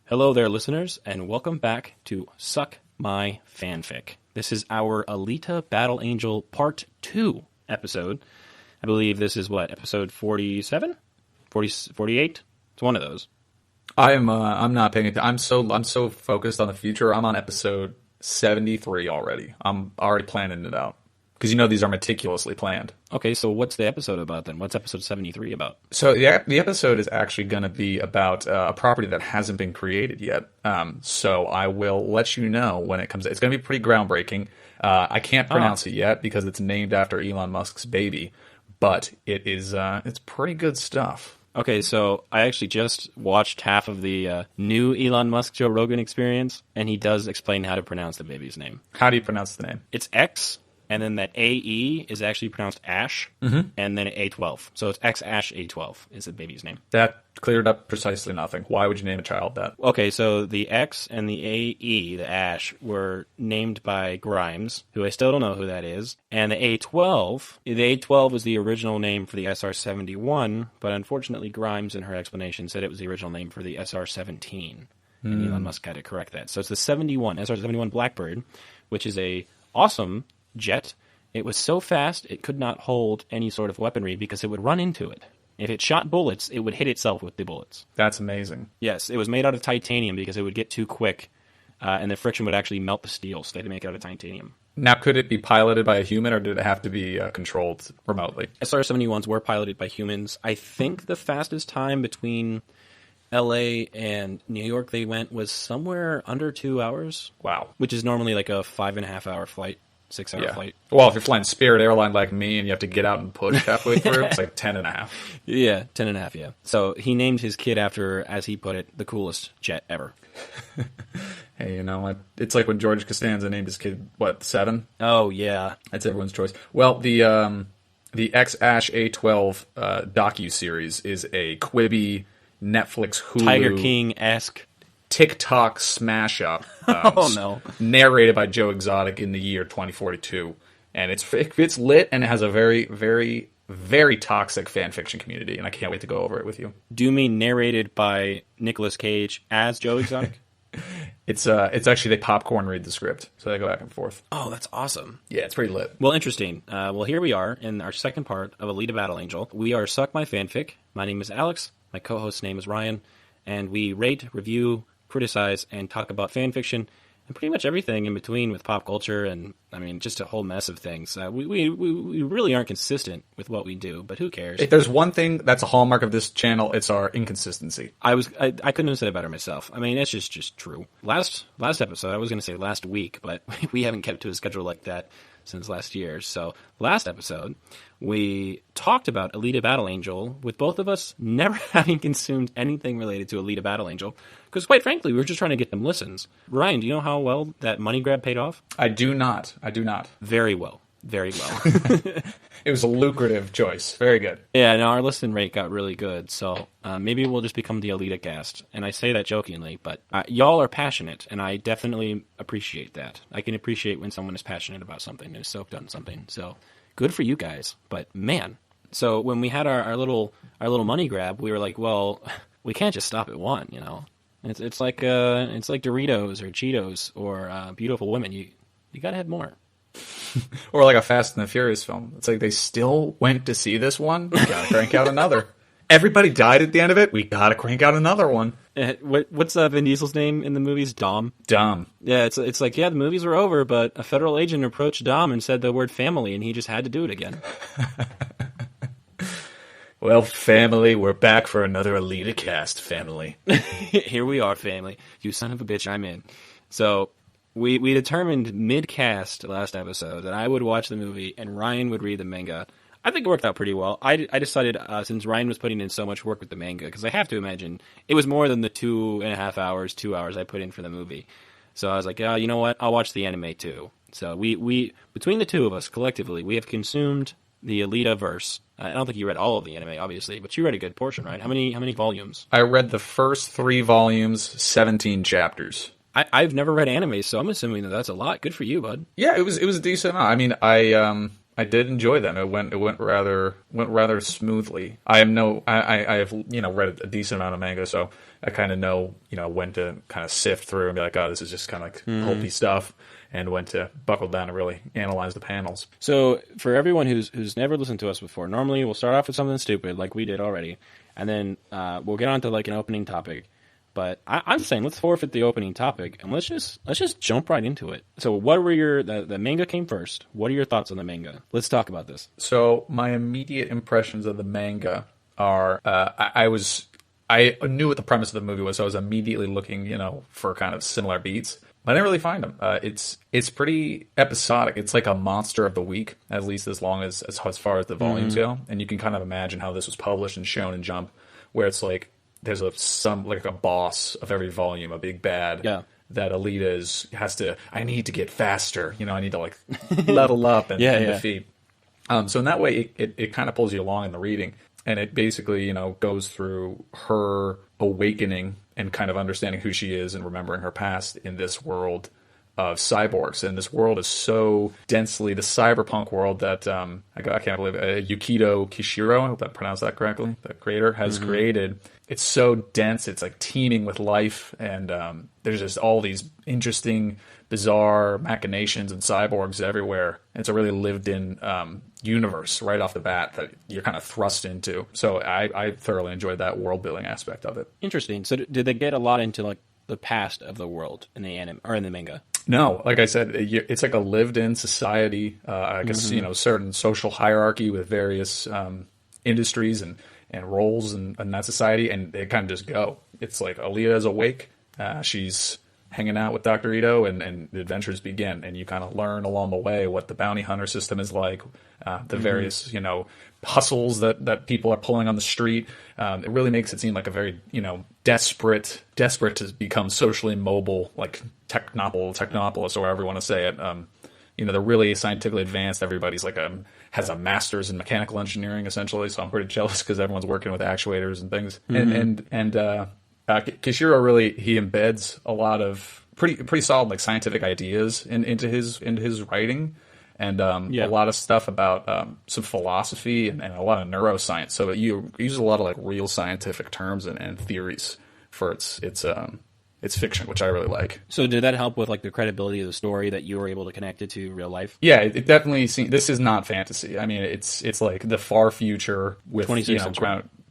Hello there, listeners, and welcome back to Suck My Fanfic. This is our Alita Battle Angel Part 2 episode. I believe this is, episode 47? 48? It's one of those. I'm not paying attention. I'm so focused on the future. I'm on episode 73 already. I'm already planning it out. Because these are meticulously planned. Okay, so what's the episode about then? What's episode 73 about? So the episode is actually going to be about a property that hasn't been created yet. So I will let you know when it comes. It's going to be pretty groundbreaking. I can't pronounce it yet because it's named after Elon Musk's baby, but it's pretty good stuff. Okay, so I actually just watched half of the new Elon Musk Joe Rogan Experience, and he does explain how to pronounce the baby's name. How do you pronounce the name? It's X. And then that AE is actually pronounced Ash, and then A12. So it's X-Ash A12 is the baby's name. That cleared up precisely nothing. Why would you name a child that? Okay, so the X and the AE, the Ash, were named by Grimes, who I still don't know who that is. And the A12 was the original name for the SR-71, but unfortunately Grimes in her explanation said it was the original name for the SR-17. And Elon Musk had to correct that. So it's the SR-71 Blackbird, which is a awesome jet. It was so fast it could not hold any sort of weaponry because it would run into it. If it shot bullets, it would hit itself with the bullets. That's amazing. Yes, it was made out of titanium because it would get too quick, and the friction would actually melt the steel, so they had to make it out of titanium. Now, could it be piloted by a human, or did it have to be controlled remotely? SR-71s were piloted by humans. I think the fastest time between LA and New York they went was somewhere under 2 hours. Wow. Which is normally like a 5.5-hour flight. 6-hour flight. Well, if you're flying Spirit Airline like me and you have to get out and push halfway through, it's like 10 and a half. Yeah, 10 and a half, yeah. So he named his kid after, as he put it, the coolest jet ever. Hey, it's like when George Costanza named his kid, 7? Oh, yeah. That's everyone's choice. Well, the X-Ash A12 docu-series is a Quibi, Netflix, Hulu... Tiger King-esque. TikTok smash up. Oh no! Narrated by Joe Exotic in the year 2042, and it's lit and it has a very, very, very toxic fan fiction community, and I can't wait to go over it with you. Do you mean narrated by Nicolas Cage as Joe Exotic? It's actually they popcorn read the script, so they go back and forth. Oh, that's awesome. Yeah, it's pretty lit. Well, interesting. Well, here we are in our second part of Alita Battle Angel. We are Suck My Fanfic. My name is Alex. My co-host's name is Ryan, and we rate, review, criticize, and talk about fan fiction and pretty much everything in between with pop culture and, just a whole mess of things. We really aren't consistent with what we do, but who cares? If there's one thing that's a hallmark of this channel, it's our inconsistency. I couldn't have said it better myself. It's just true. Last episode, I was going to say last week, but we haven't kept to a schedule like that since last year. So last episode, we talked about Alita Battle Angel with both of us never having consumed anything related to Alita Battle Angel. Because quite frankly, we were just trying to get them listens. Ryan, do you know how well that money grab paid off? I do not. Very well. Very well. It was a lucrative choice. Very good. Yeah, no, our listen rate got really good. So maybe we'll just become the Alita cast. And I say that jokingly, but y'all are passionate, and I definitely appreciate that. I can appreciate when someone is passionate about something and is soaked on something. So good for you guys. But man, so when we had our little money grab, we were like, well, we can't just stop at one, It's like Doritos or Cheetos or Beautiful Women. You got to have more. Or like a Fast and the Furious film. It's like they still went to see this one. We gotta crank out another. Everybody died at the end of it. We gotta crank out another one. What's Vin Diesel's name in the movies? Dom. Dom. Yeah, it's like, the movies were over, but a federal agent approached Dom and said the word family, and he just had to do it again. Well, family, we're back for another Alita cast, family. Here we are, family. You son of a bitch, I'm in. So we determined mid-cast last episode that I would watch the movie and Ryan would read the manga. I think it worked out pretty well. I decided, since Ryan was putting in so much work with the manga, because I have to imagine it was more than the 2.5 hours, 2 hours I put in for the movie. So I was like, you know what? I'll watch the anime too. So we between the two of us, collectively, we have consumed the Alita verse. I don't think you read all of the anime, obviously, but you read a good portion, right? How many volumes? I read the first 3 volumes, 17 chapters. I've never read anime, so I'm assuming that's a lot. Good for you, bud. Yeah, it was a decent amount. I did enjoy them. It went rather smoothly. I have read a decent amount of manga, so I kind of know when to kind of sift through and be like, oh, this is just kind of like pulpy stuff, and when to buckle down and really analyze the panels. So for everyone who's never listened to us before, normally we'll start off with something stupid like we did already, and then we'll get on to like an opening topic. But I'm saying let's forfeit the opening topic and let's just jump right into it. So what were the manga came first? What are your thoughts on the manga? Let's talk about this. So my immediate impressions of the manga are I knew what the premise of the movie was, so I was immediately looking for kind of similar beats. I didn't really find them. It's pretty episodic. It's like a monster of the week, at least as far as the volumes go. And you can kind of imagine how this was published and shown in Jump, where it's like there's a boss of every volume, a big bad. Yeah. That alita I need to get faster. I need to like level up and defeat. So in that way, it kind of pulls you along in the reading. And it basically, goes through her awakening and kind of understanding who she is and remembering her past in this world of cyborgs. And this world is so densely the cyberpunk world that I can't believe it, Yukito Kishiro, I hope I pronounced that correctly, the creator, has created. It's so dense, it's like teeming with life, and there's just all these interesting, bizarre machinations and cyborgs everywhere. It's a really lived-in universe right off the bat that you're kind of thrust into. So I thoroughly enjoyed that world-building aspect of it. Interesting. So did they get a lot into like the past of the world in the anime or in the manga? No, like I said, it's like a lived-in society. I guess certain social hierarchy with various industries and roles in that society, and they kind of just go. It's like Alita is awake. She's hanging out with Dr. Ito, and the adventures begin. And you kind of learn along the way what the bounty hunter system is like, the various hustles that people are pulling on the street. It really makes it seem like a very desperate to become socially mobile, like Technopolis, or whatever you want to say it. They're really scientifically advanced. Everybody's like has a master's in mechanical engineering, essentially. So I'm pretty jealous because everyone's working with actuators and things. Kishiro really, he embeds a lot of pretty solid like scientific ideas into his writing, and a lot of stuff about some philosophy and a lot of neuroscience. So it uses a lot of like real scientific terms and theories for its fiction, which I really like. So did that help with like the credibility of the story that you were able to connect it to real life? Yeah, it definitely seems this is not fantasy. I mean, it's like the far future with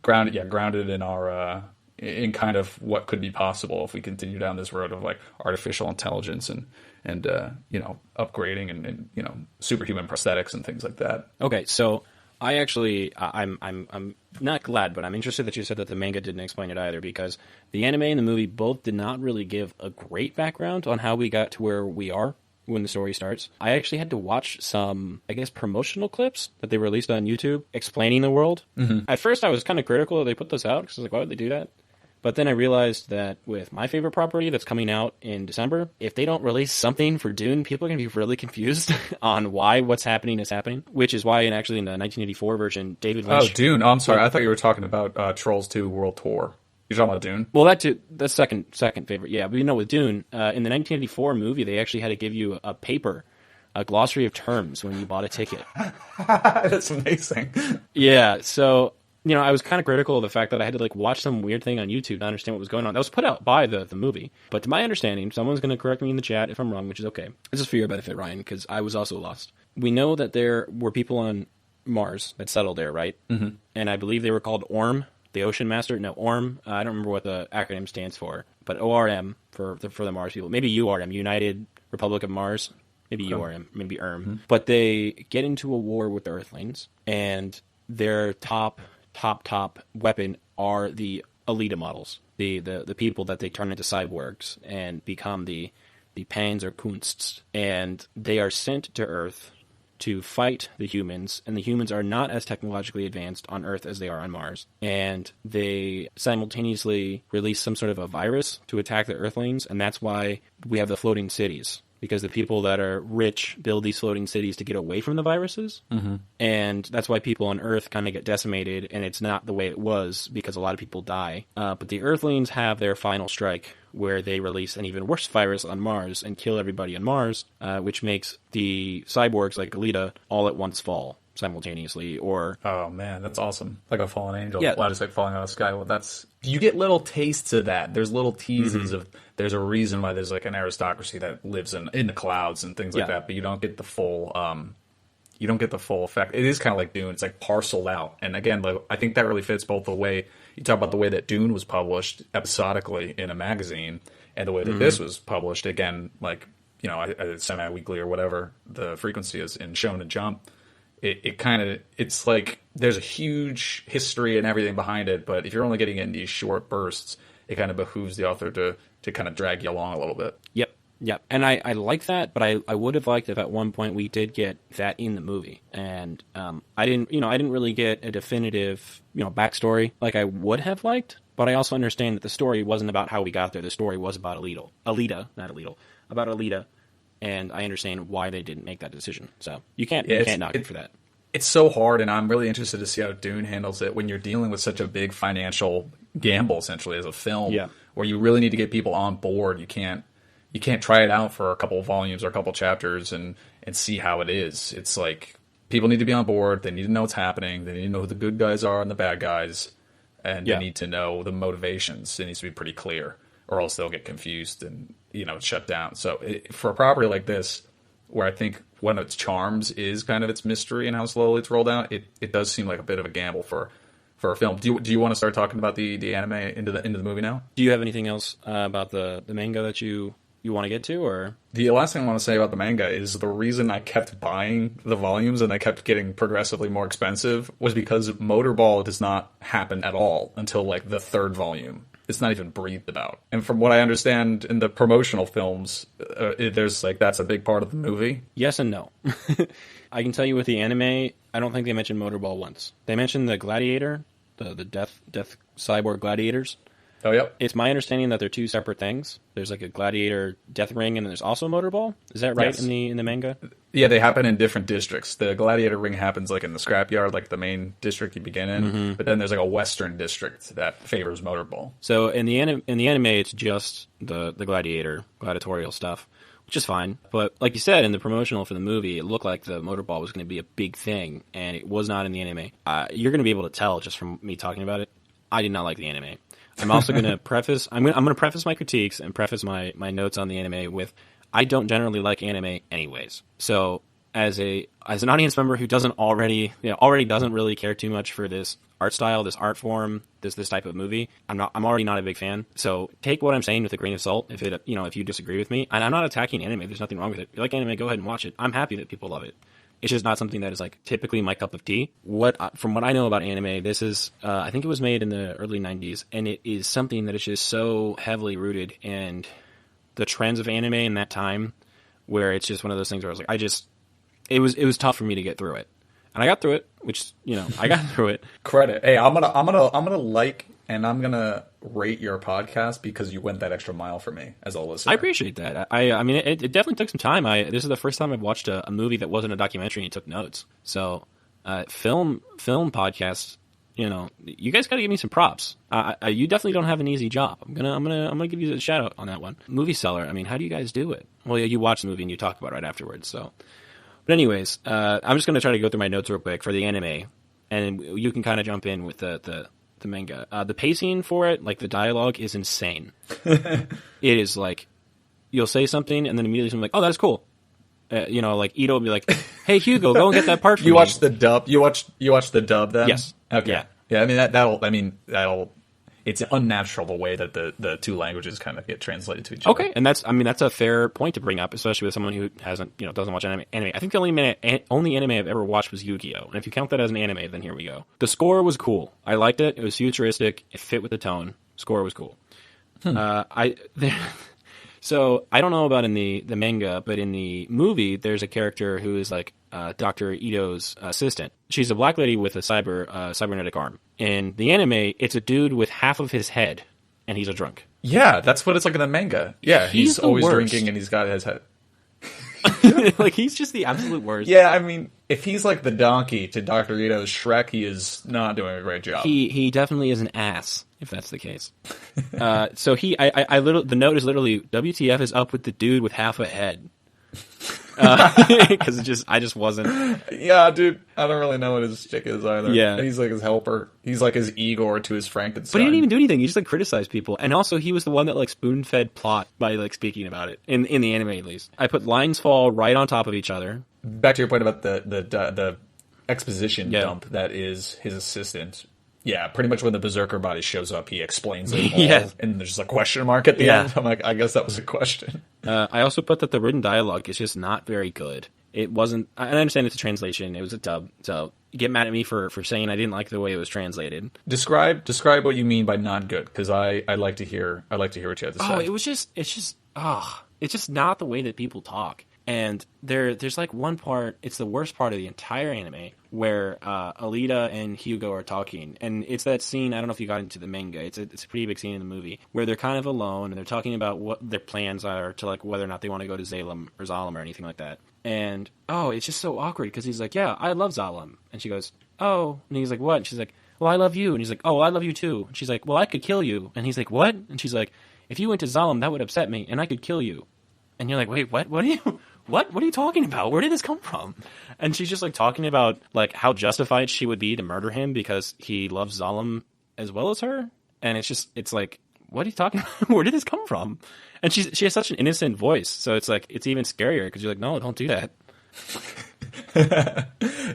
grounded in our in kind of what could be possible if we continue down this road of like artificial intelligence and upgrading and superhuman prosthetics and things like that. Okay, so I'm not glad, but I'm interested that you said that the manga didn't explain it either, because the anime and the movie both did not really give a great background on how we got to where we are when the story starts. I actually had to watch some, I guess, promotional clips that they released on YouTube explaining the world. Mm-hmm. At first, I was kind of critical that they put those out, because I was like, why would they do that? But then I realized that with my favorite property that's coming out in December, if they don't release something for Dune, people are going to be really confused on why what's happening is happening, which is why in the 1984 version, David Lynch... Oh, Dune. Oh, I'm sorry. I thought you were talking about Trolls 2 World Tour. You're talking about Dune? Well, that's second favorite. Yeah, but with Dune, in the 1984 movie, they actually had to give you a glossary of terms when you bought a ticket. That's amazing. Yeah, so... I was kind of critical of the fact that I had to watch some weird thing on YouTube to understand what was going on. That was put out by the movie. But to my understanding, someone's going to correct me in the chat if I'm wrong, which is okay. This is for your benefit, Ryan, because I was also lost. We know that there were people on Mars that settled there, right? Mm-hmm. And I believe they were called ORM, the Ocean Master. No, ORM, I don't remember what the acronym stands for, but ORM for the Mars people. Maybe URM, United Republic of Mars. Maybe URM, maybe ERM. Mm-hmm. But they get into a war with the Earthlings, and their top weapon are the alita models, the people that they turn into cyborgs and become the Panzerkunsts, and they are sent to Earth to fight the humans, and the humans are not as technologically advanced on Earth as they are on Mars, and they simultaneously release some sort of a virus to attack the Earthlings, and that's why we have the floating cities, because the people that are rich build these floating cities to get away from the viruses. Mm-hmm. And that's why people on Earth kind of get decimated, and it's not the way it was because a lot of people die. But the Earthlings have their final strike where they release an even worse virus on Mars and kill everybody on Mars, which makes the cyborgs like Alita all at once fall simultaneously. Or oh man, that's awesome! Like a fallen angel. Yeah. Well, just like falling out of the sky. Well, that's you get little tastes of that. There's little teases of there's a reason why there's like an aristocracy that lives in the clouds and things like that, but you don't get the full effect. It is kind of like Dune. It's like parceled out. And again, like, I think that really fits both the way you talk about the way that Dune was published episodically in a magazine and the way that this was published again, like, you know, semi-weekly or whatever the frequency is in Shonen Jump. It's like there's a huge history and everything behind it, but if you're only getting it in these short bursts, it kind of behooves the author to kind of drag you along a little bit. Yep. And I like that, but I would have liked if at one point we did get that in the movie. And I didn't really get a definitive, backstory like I would have liked, but I also understand that the story wasn't about how we got there. The story was about Alita, and I understand why they didn't make that decision. So you can't knock it for that. It's so hard, and I'm really interested to see how Dune handles it when you're dealing with such a big financial gamble, essentially, as a film, where you really need to get people on board. You can't try it out for a couple of volumes or a couple of chapters and see how it is. It's like people need to be on board. They need to know what's happening. They need to know who the good guys are and the bad guys, and they need to know the motivations. It needs to be pretty clear, or else they'll get confused and shut down. So for a property like this, where I think one of its charms is kind of its mystery and how slowly it's rolled out, it does seem like a bit of a gamble for a film. Do you want to start talking about the anime into the movie now? Do you have anything else about the manga that you want to get to, or? The last thing I want to say about the manga is the reason I kept buying the volumes and they kept getting progressively more expensive was because Motorball does not happen at all until like the third volume. It's not even breathed about. And from what I understand in the promotional films, there's like that's a big part of the movie. Yes and no. I can tell you with the anime, I don't think they mentioned Motorball once. They mentioned the Gladiator, the death cyborg gladiators. Oh, yep. It's my understanding that they're two separate things. There's like a gladiator death ring, and then there's also a motorball. Is that right? Yes. in the manga? Yeah, they happen in different districts. The gladiator ring happens like in the scrapyard, like the main district you begin in. Mm-hmm. But then there's like a western district that favors motorball. So in the anime, it's just the gladiatorial stuff, which is fine. But like you said, in the promotional for the movie, it looked like the motorball was going to be a big thing, and it was not in the anime. You're going to be able to tell just from me talking about it. I did not like the anime. I'm also going to preface. I'm going to preface my critiques and preface my notes on the anime with, I don't generally like anime anyways. So as an audience member who doesn't already doesn't really care too much for this art style, this art form, this type of movie, I'm already not a big fan. So take what I'm saying with a grain of salt. If you disagree with me, and I'm not attacking anime. There's nothing wrong with it. If you like anime, go ahead and watch it. I'm happy that people love it. It's just not something that is like typically my cup of tea. From what I know about anime, this is I think it was made in the early 90s, and it is something that is just so heavily rooted in the trends of anime in that time, where it's just one of those things where I was like, it was tough for me to get through it, and I got through it, which I got through it. Credit. Hey, I'm gonna like and I'm gonna rate your podcast because you went that extra mile for me as a listener. I appreciate that. I mean, it definitely took some time. This is the first time I've watched a movie that wasn't a documentary and you took notes. So, film podcasts, you guys got to give me some props. You definitely don't have an easy job. I'm gonna give you a shout out on that one. Movie Seller. I mean, how do you guys do it? Well, yeah, you watch the movie and you talk about it right afterwards. So, but anyways, I'm just gonna try to go through my notes real quick for the anime, and you can kind of jump in with the manga. The pacing for it, like the dialogue, is insane. It is like you'll say something and then immediately something like, "Oh, that's cool." Like Ito will be like, "Hey Hugo, go and get that part for me." You watch the dub. You watch the dub then? Yes. Okay. Yeah. I mean that'll. It's unnatural the way that the two languages kind of get translated to each other. Okay, and that's a fair point to bring up, especially with someone who doesn't watch anime. I think the only anime I've ever watched was Yu-Gi-Oh! And if you count that as an anime, then here we go. The score was cool. I liked it. It was futuristic. It fit with the tone. Score was cool. So I don't know about in the manga, but in the movie, there's a character who is like Dr. Ito's assistant. She's a black lady with a cybernetic arm. In the anime, it's a dude with half of his head, and he's a drunk. Yeah, that's what it's like in the manga. Yeah, he's always drinking, and he's got his head. Like, he's just the absolute worst. Yeah, I mean, if he's like the donkey to Dr. Ito's Shrek, he is not doing a great job. He definitely is an ass, if that's the case. So the note is literally, WTF is up with the dude with half a head. Because I just wasn't. Yeah, dude, I don't really know what his chick is either. Yeah. He's like his helper. He's like his Igor to his Frankenstein. But he didn't even do anything. He just like criticized people, and also he was the one that like spoon-fed plot by like speaking about it in the anime at least. I put lines fall right on top of each other. Back to your point about the exposition Yeah. dump that is his assistant. Yeah, pretty much when the Berserker body shows up, he explains it all, Yeah. and there's just a question mark at the Yeah. end. I'm like, I guess that was a question. I also put that the written dialogue is just not very good. It wasn't. I understand it's a translation. It was a dub, so you get mad at me for saying I didn't like the way it was translated. Describe what you mean by not good, because I like to hear what you have to say. Oh, it's just not the way that people talk. And there's like one part, it's the worst part of the entire anime, where Alita and Hugo are talking. And it's that scene, I don't know if you got into the manga, it's a pretty big scene in the movie, where they're kind of alone, and they're talking about what their plans are to like whether or not they want to go to Zalem or anything like that. And, it's just so awkward, because he's like, yeah, I love Zalem. And she goes, oh. And he's like, what? And she's like, well, I love you. And he's like, oh, I love you too. And she's like, well, I could kill you. And he's like, what? And she's like, if you went to Zalem, that would upset me, and I could kill you. And you're like, wait, what? What are you talking about? Where did this come from? And she's just like talking about like how justified she would be to murder him because he loves Zalem as well as her. And it's like, what are you talking about? Where did this come from? And she has such an innocent voice, so it's like it's even scarier because you're like, no, don't do that.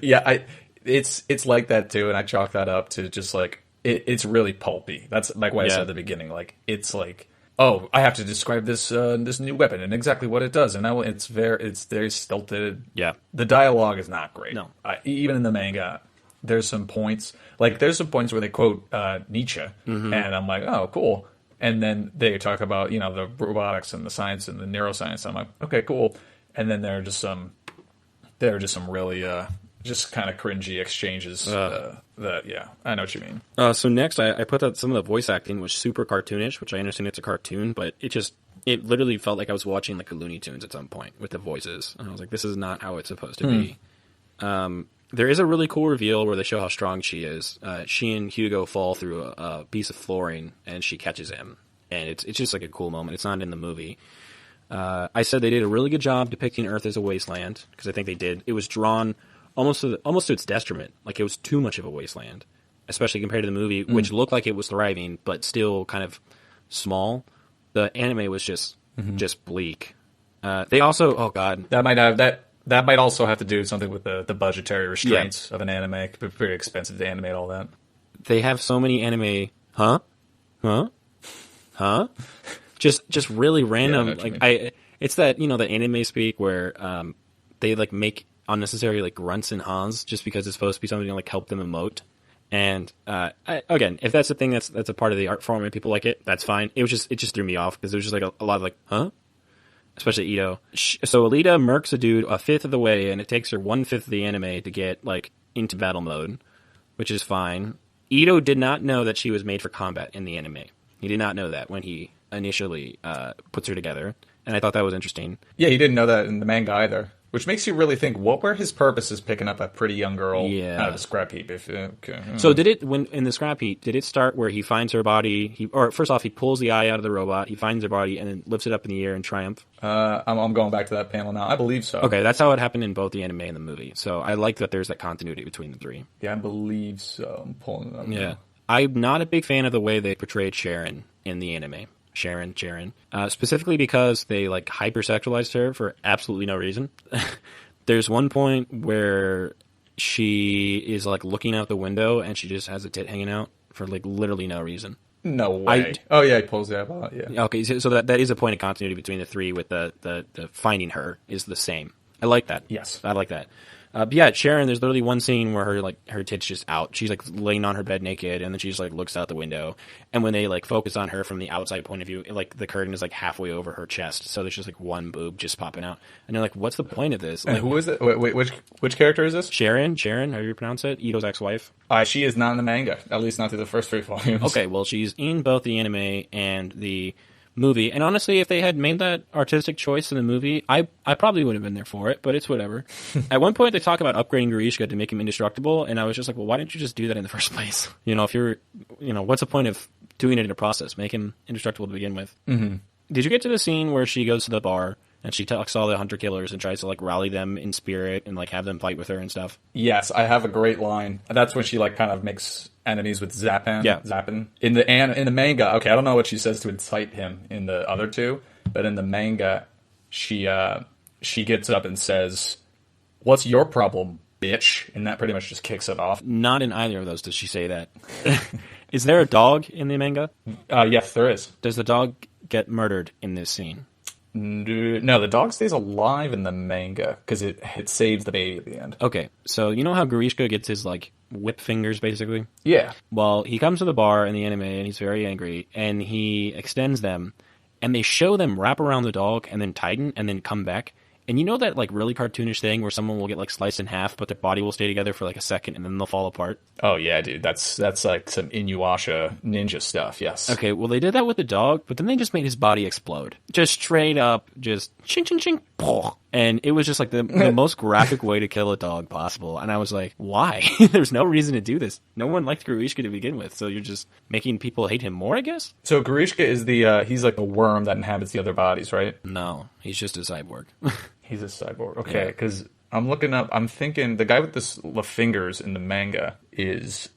Yeah, it's like that too, and I chalk that up to just like it's really pulpy. That's like what I said at the beginning. Like it's like, oh, I have to describe this new weapon and exactly what it does, and it's very stilted. Yeah, the dialogue is not great. No, even in the manga, there's some points where they quote Nietzsche, and I'm like, oh, cool. And then they talk about the robotics and the science and the neuroscience. I'm like, okay, cool. And then there are just some really just kind of cringy exchanges. I know what you mean. So next, I put that some of the voice acting was super cartoonish, which I understand it's a cartoon, but it literally felt like I was watching like a Looney Tunes at some point with the voices, and I was like, this is not how it's supposed to be. There is a really cool reveal where they show how strong she is. She and Hugo fall through a piece of flooring, and she catches him, and it's just like a cool moment. It's not in the movie. I said they did a really good job depicting Earth as a wasteland, because I think they did. It was drawn almost to its detriment. Like, it was too much of a wasteland, especially compared to the movie, which looked like it was thriving, but still kind of small. The anime was just bleak. They also, oh god, that might also have to do something with the budgetary restraints of an anime. It could be pretty expensive to animate all that. They have so many anime, just really random. It's that the anime speak where they like make unnecessary like grunts and ha's just because it's supposed to be something to like help them emote. And again, if that's a thing that's a part of the art form and people like it, that's fine. It just threw me off because there was just like a lot of like especially Ito. So Alita murks a dude a fifth of the way, and it takes her 1/5 of the anime to get like into battle mode, which is fine. Ito did not know that she was made for combat in the anime. He did not know that when he initially puts her together, and I thought that was interesting. Yeah, he didn't know that in the manga either, which makes you really think, what were his purposes picking up a pretty young girl out of the scrap heap? So did it, when in the scrap heap, did it start where he finds her body, first off, he pulls the eye out of the robot, he finds her body, and then lifts it up in the air in triumph? I'm going back to that panel now. I believe so. Okay, that's how it happened in both the anime and the movie. So I like that there's that continuity between the three. Yeah, I believe so. I'm pulling it up now. I'm not a big fan of the way they portrayed Sharon in the anime. Sharon, specifically because they like hypersexualized her for absolutely no reason. There's one point where she is like looking out the window and she just has a tit hanging out for like literally no reason. No way. Oh yeah, he pulls that out. Yeah. Okay, so that is a point of continuity between the three. With the finding her is the same. I like that. Yes, I like that. But yeah, Sharon, there's literally one scene where her tit's just out. She's like laying on her bed naked, and then she just like looks out the window. And when they like focus on her from the outside point of view, like the curtain is like halfway over her chest, so there's just like one boob just popping out. And they're like, "What's the point of this?" And like, who is it? Wait, which character is this? Sharon, how do you pronounce it? Ito's ex-wife. She is not in the manga, at least not through the first 3 volumes. Okay, well, she's in both the anime and the movie. And honestly, if they had made that artistic choice in the movie, I probably would have been there for it, but it's whatever. At one point, they talk about upgrading Grishka to make him indestructible, and I was just like, well, why didn't you just do that in the first place? If you're, what's the point of doing it in a process? Make him indestructible to begin with. Mm-hmm. Did you get to the scene where she goes to the bar and she talks to all the hunter killers and tries to like rally them in spirit and like have them fight with her and stuff? Yes, I have a great line. That's when she like kind of makes enemies with Zapan. Yeah. Zappin. In the manga, okay, I don't know what she says to incite him in the other two, but in the manga, she gets up and says, "What's your problem, bitch?" And that pretty much just kicks it off. Not in either of those does she say that. Is there a dog in the manga? Yes, there is. Does the dog get murdered in this scene? No, the dog stays alive in the manga because it saves the baby at the end. Okay, so you know how Grishka gets his like whip fingers basically? Yeah. Well, he comes to the bar in the anime and he's very angry and he extends them and they show them wrap around the dog and then tighten and then come back. And you know that like really cartoonish thing where someone will get like sliced in half, but their body will stay together for like a second and then they'll fall apart? Oh yeah, dude, that's like some Inuyasha ninja stuff. Yes. Okay, well they did that with the dog, but then they just made his body explode, just straight up, just ching ching ching, and it was just like the most graphic way to kill a dog possible. And I was like, why? There's no reason to do this. No one liked Grishka to begin with, so you're just making people hate him more, I guess. So Grishka is he's like a worm that inhabits the other bodies, right? No, he's just a cyborg. He's a cyborg. Okay, because I'm thinking the guy with the fingers in the manga is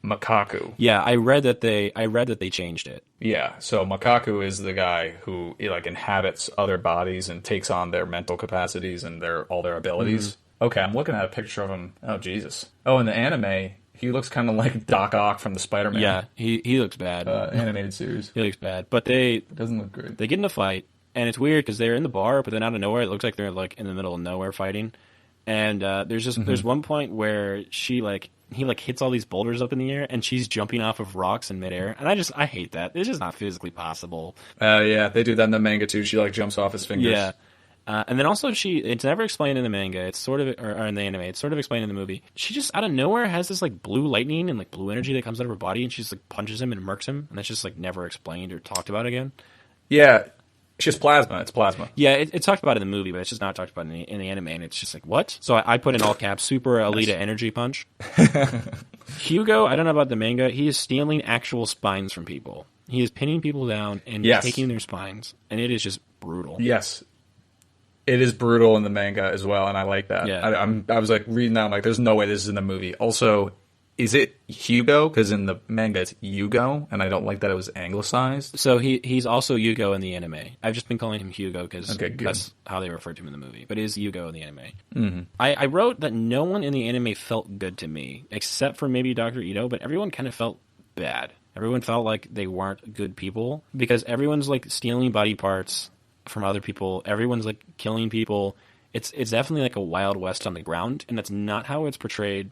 Makaku. Yeah, I read that they changed it. Yeah, so Makaku is the guy who like inhabits other bodies and takes on their mental capacities and all their abilities. Mm-hmm. Okay, I'm looking at a picture of him. Oh Jesus. Oh, in the anime, he looks kind of like Doc Ock from the Spider-Man. Yeah, he looks bad. Animated series. He looks bad, but it doesn't look great. They get in a fight. And it's weird because they're in the bar, but then out of nowhere, it looks like they're like in the middle of nowhere fighting. And there's one point where he hits all these boulders up in the air, and she's jumping off of rocks in midair. And I hate that. It's just not physically possible. Yeah, they do that in the manga too. She like jumps off his fingers. Yeah. And then also it's never explained in the manga. It's sort of, or in the anime, it's sort of explained in the movie. She just out of nowhere has this like blue lightning and like blue energy that comes out of her body, and she just like punches him and murks him, and that's just like never explained or talked about again. Yeah. It's just plasma. It's plasma. Yeah, it's talked about in the movie, but it's just not talked about in the anime, and it's just like, what? So I put in all caps, Super Alita Energy Punch. Hugo, I don't know about the manga, he is stealing actual spines from people. He is pinning people down and taking their spines, and it is just brutal. Yes. It is brutal in the manga as well, and I like that. Yeah. I was like reading that, I'm like, there's no way this is in the movie. Also, is it Hugo? Because in the manga it's Yugo, and I don't like that it was anglicized. So he's also Yugo in the anime. I've just been calling him Hugo because that's how they refer to him in the movie. But it is Yugo in the anime. Mm-hmm. I wrote that no one in the anime felt good to me, except for maybe Dr. Ito, but everyone kind of felt bad. Everyone felt like they weren't good people, because everyone's like stealing body parts from other people. Everyone's like killing people. It's definitely like a Wild West on the ground, and that's not how it's portrayed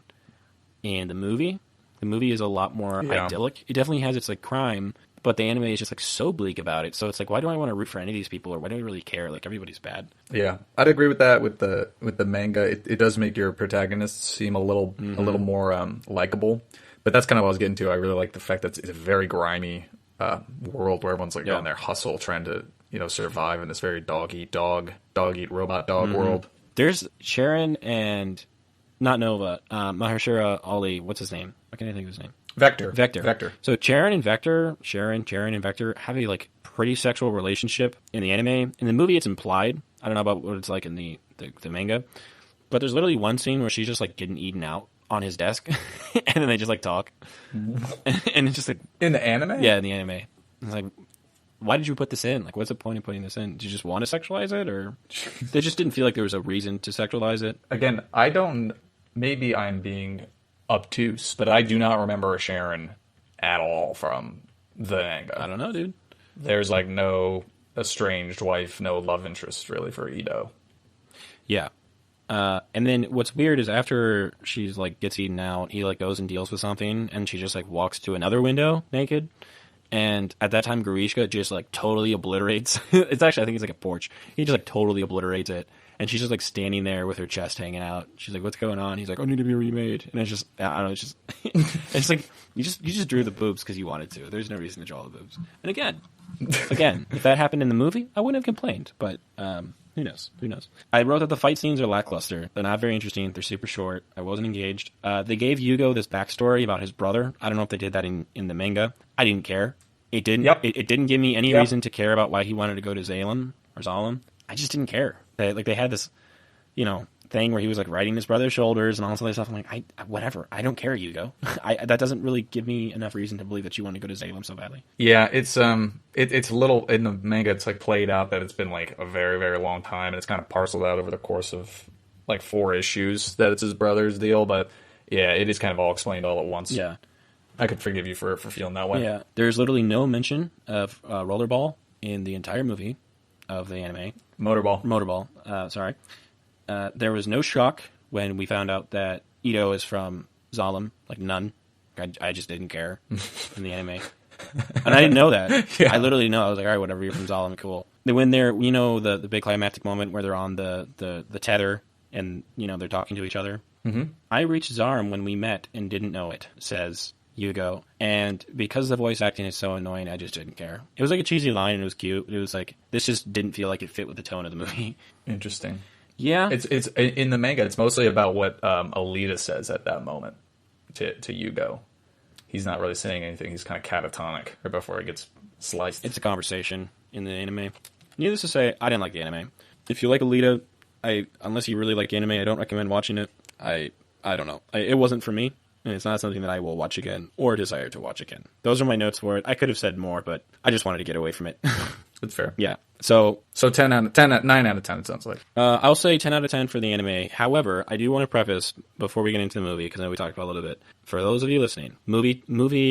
in the movie. The movie is a lot more idyllic. It definitely has its like crime, but the anime is just like so bleak about it. So it's like, why do I want to root for any of these people, or why do I really care? Like, everybody's bad. Yeah, I'd agree with that. With the manga, it does make your protagonists seem a little more likable. But that's kind of what I was getting to. I really like the fact that it's a very grimy world where everyone's like on their hustle, trying to survive in this very dog eat robot dog world. There's Sharon and not Nova, Mahershala Ali. What's his name? Why can't I think of his name? Vector. So Sharon and Vector have a like pretty sexual relationship in the anime. In the movie, it's implied. I don't know about what it's like in the manga, but there's literally one scene where she's just like getting eaten out on his desk, and then they just like talk, and it's just like in the anime. Yeah, in the anime. It's like, why did you put this in? Like, what's the point of putting this in? Did you just want to sexualize it, or they just didn't feel like there was a reason to sexualize it? Again, maybe I'm being obtuse, but I do not remember a Sharon at all from the manga. I don't know, dude. There's like no estranged wife, no love interest really for Ito. Yeah. And then what's weird is after she's like gets eaten out, he like goes and deals with something, and she just like walks to another window naked. And at that time, Grishka just like totally obliterates. It's actually, I think it's like a porch. He just like totally obliterates it. And she's just like standing there with her chest hanging out. She's like, "What's going on?" He's like, "I need to be remade." And it's just, I don't know. It's just, it's like you just drew the boobs because you wanted to. There's no reason to draw the boobs. And again, if that happened in the movie, I wouldn't have complained. But who knows? Who knows? I wrote that the fight scenes are lackluster. They're not very interesting. They're super short. I wasn't engaged. They gave Yugo this backstory about his brother. I don't know if they did that in the manga. I didn't care. It didn't. Yep. It didn't give me any reason to care about why he wanted to go to Zalem or Zalem. I just didn't care. They had this, thing where he was like riding his brother's shoulders and all this other stuff. I'm like, whatever. I don't care, Yugo. That doesn't really give me enough reason to believe that you want to go to Zalem so badly. Yeah, it's a little in the manga. It's like played out that it's been like a very, very long time, and it's kind of parceled out over the course of like 4 issues that it's his brother's deal. But yeah, it is kind of all explained all at once. Yeah, I could forgive you for feeling that way. Yeah, there's literally no mention of rollerball in the entire movie of the anime. Motorball. Sorry. There was no shock when we found out that Ito is from Zalem, like none. I just didn't care in the anime. And I didn't know that. Yeah. I literally know. I was like, all right, whatever, you're from Zalem, cool. When they're, the big climactic moment where they're on the tether and, they're talking to each other. Mm-hmm. I reached Zarm when we met and didn't know it, says Yugo. And because the voice acting is so annoying, I just didn't care. It was like a cheesy line and it was cute. It was like, this just didn't feel like it fit with the tone of the movie. Interesting. Yeah. It's in the manga, it's mostly about what Alita says at that moment to Yugo. He's not really saying anything. He's kind of catatonic right before it gets sliced. It's a conversation in the anime. Needless to say, I didn't like the anime. If you like Alita, unless you really like anime, I don't recommend watching it. I don't know. It wasn't for me, and it's not something that I will watch again or desire to watch again. Those are my notes for it. I could have said more, but I just wanted to get away from it. That's fair. Yeah. So 9 out of 10, it sounds like. I'll say 10 out of 10 for the anime. However, I do want to preface, before we get into the movie, because I know we talked about it a little bit, for those of you listening, movie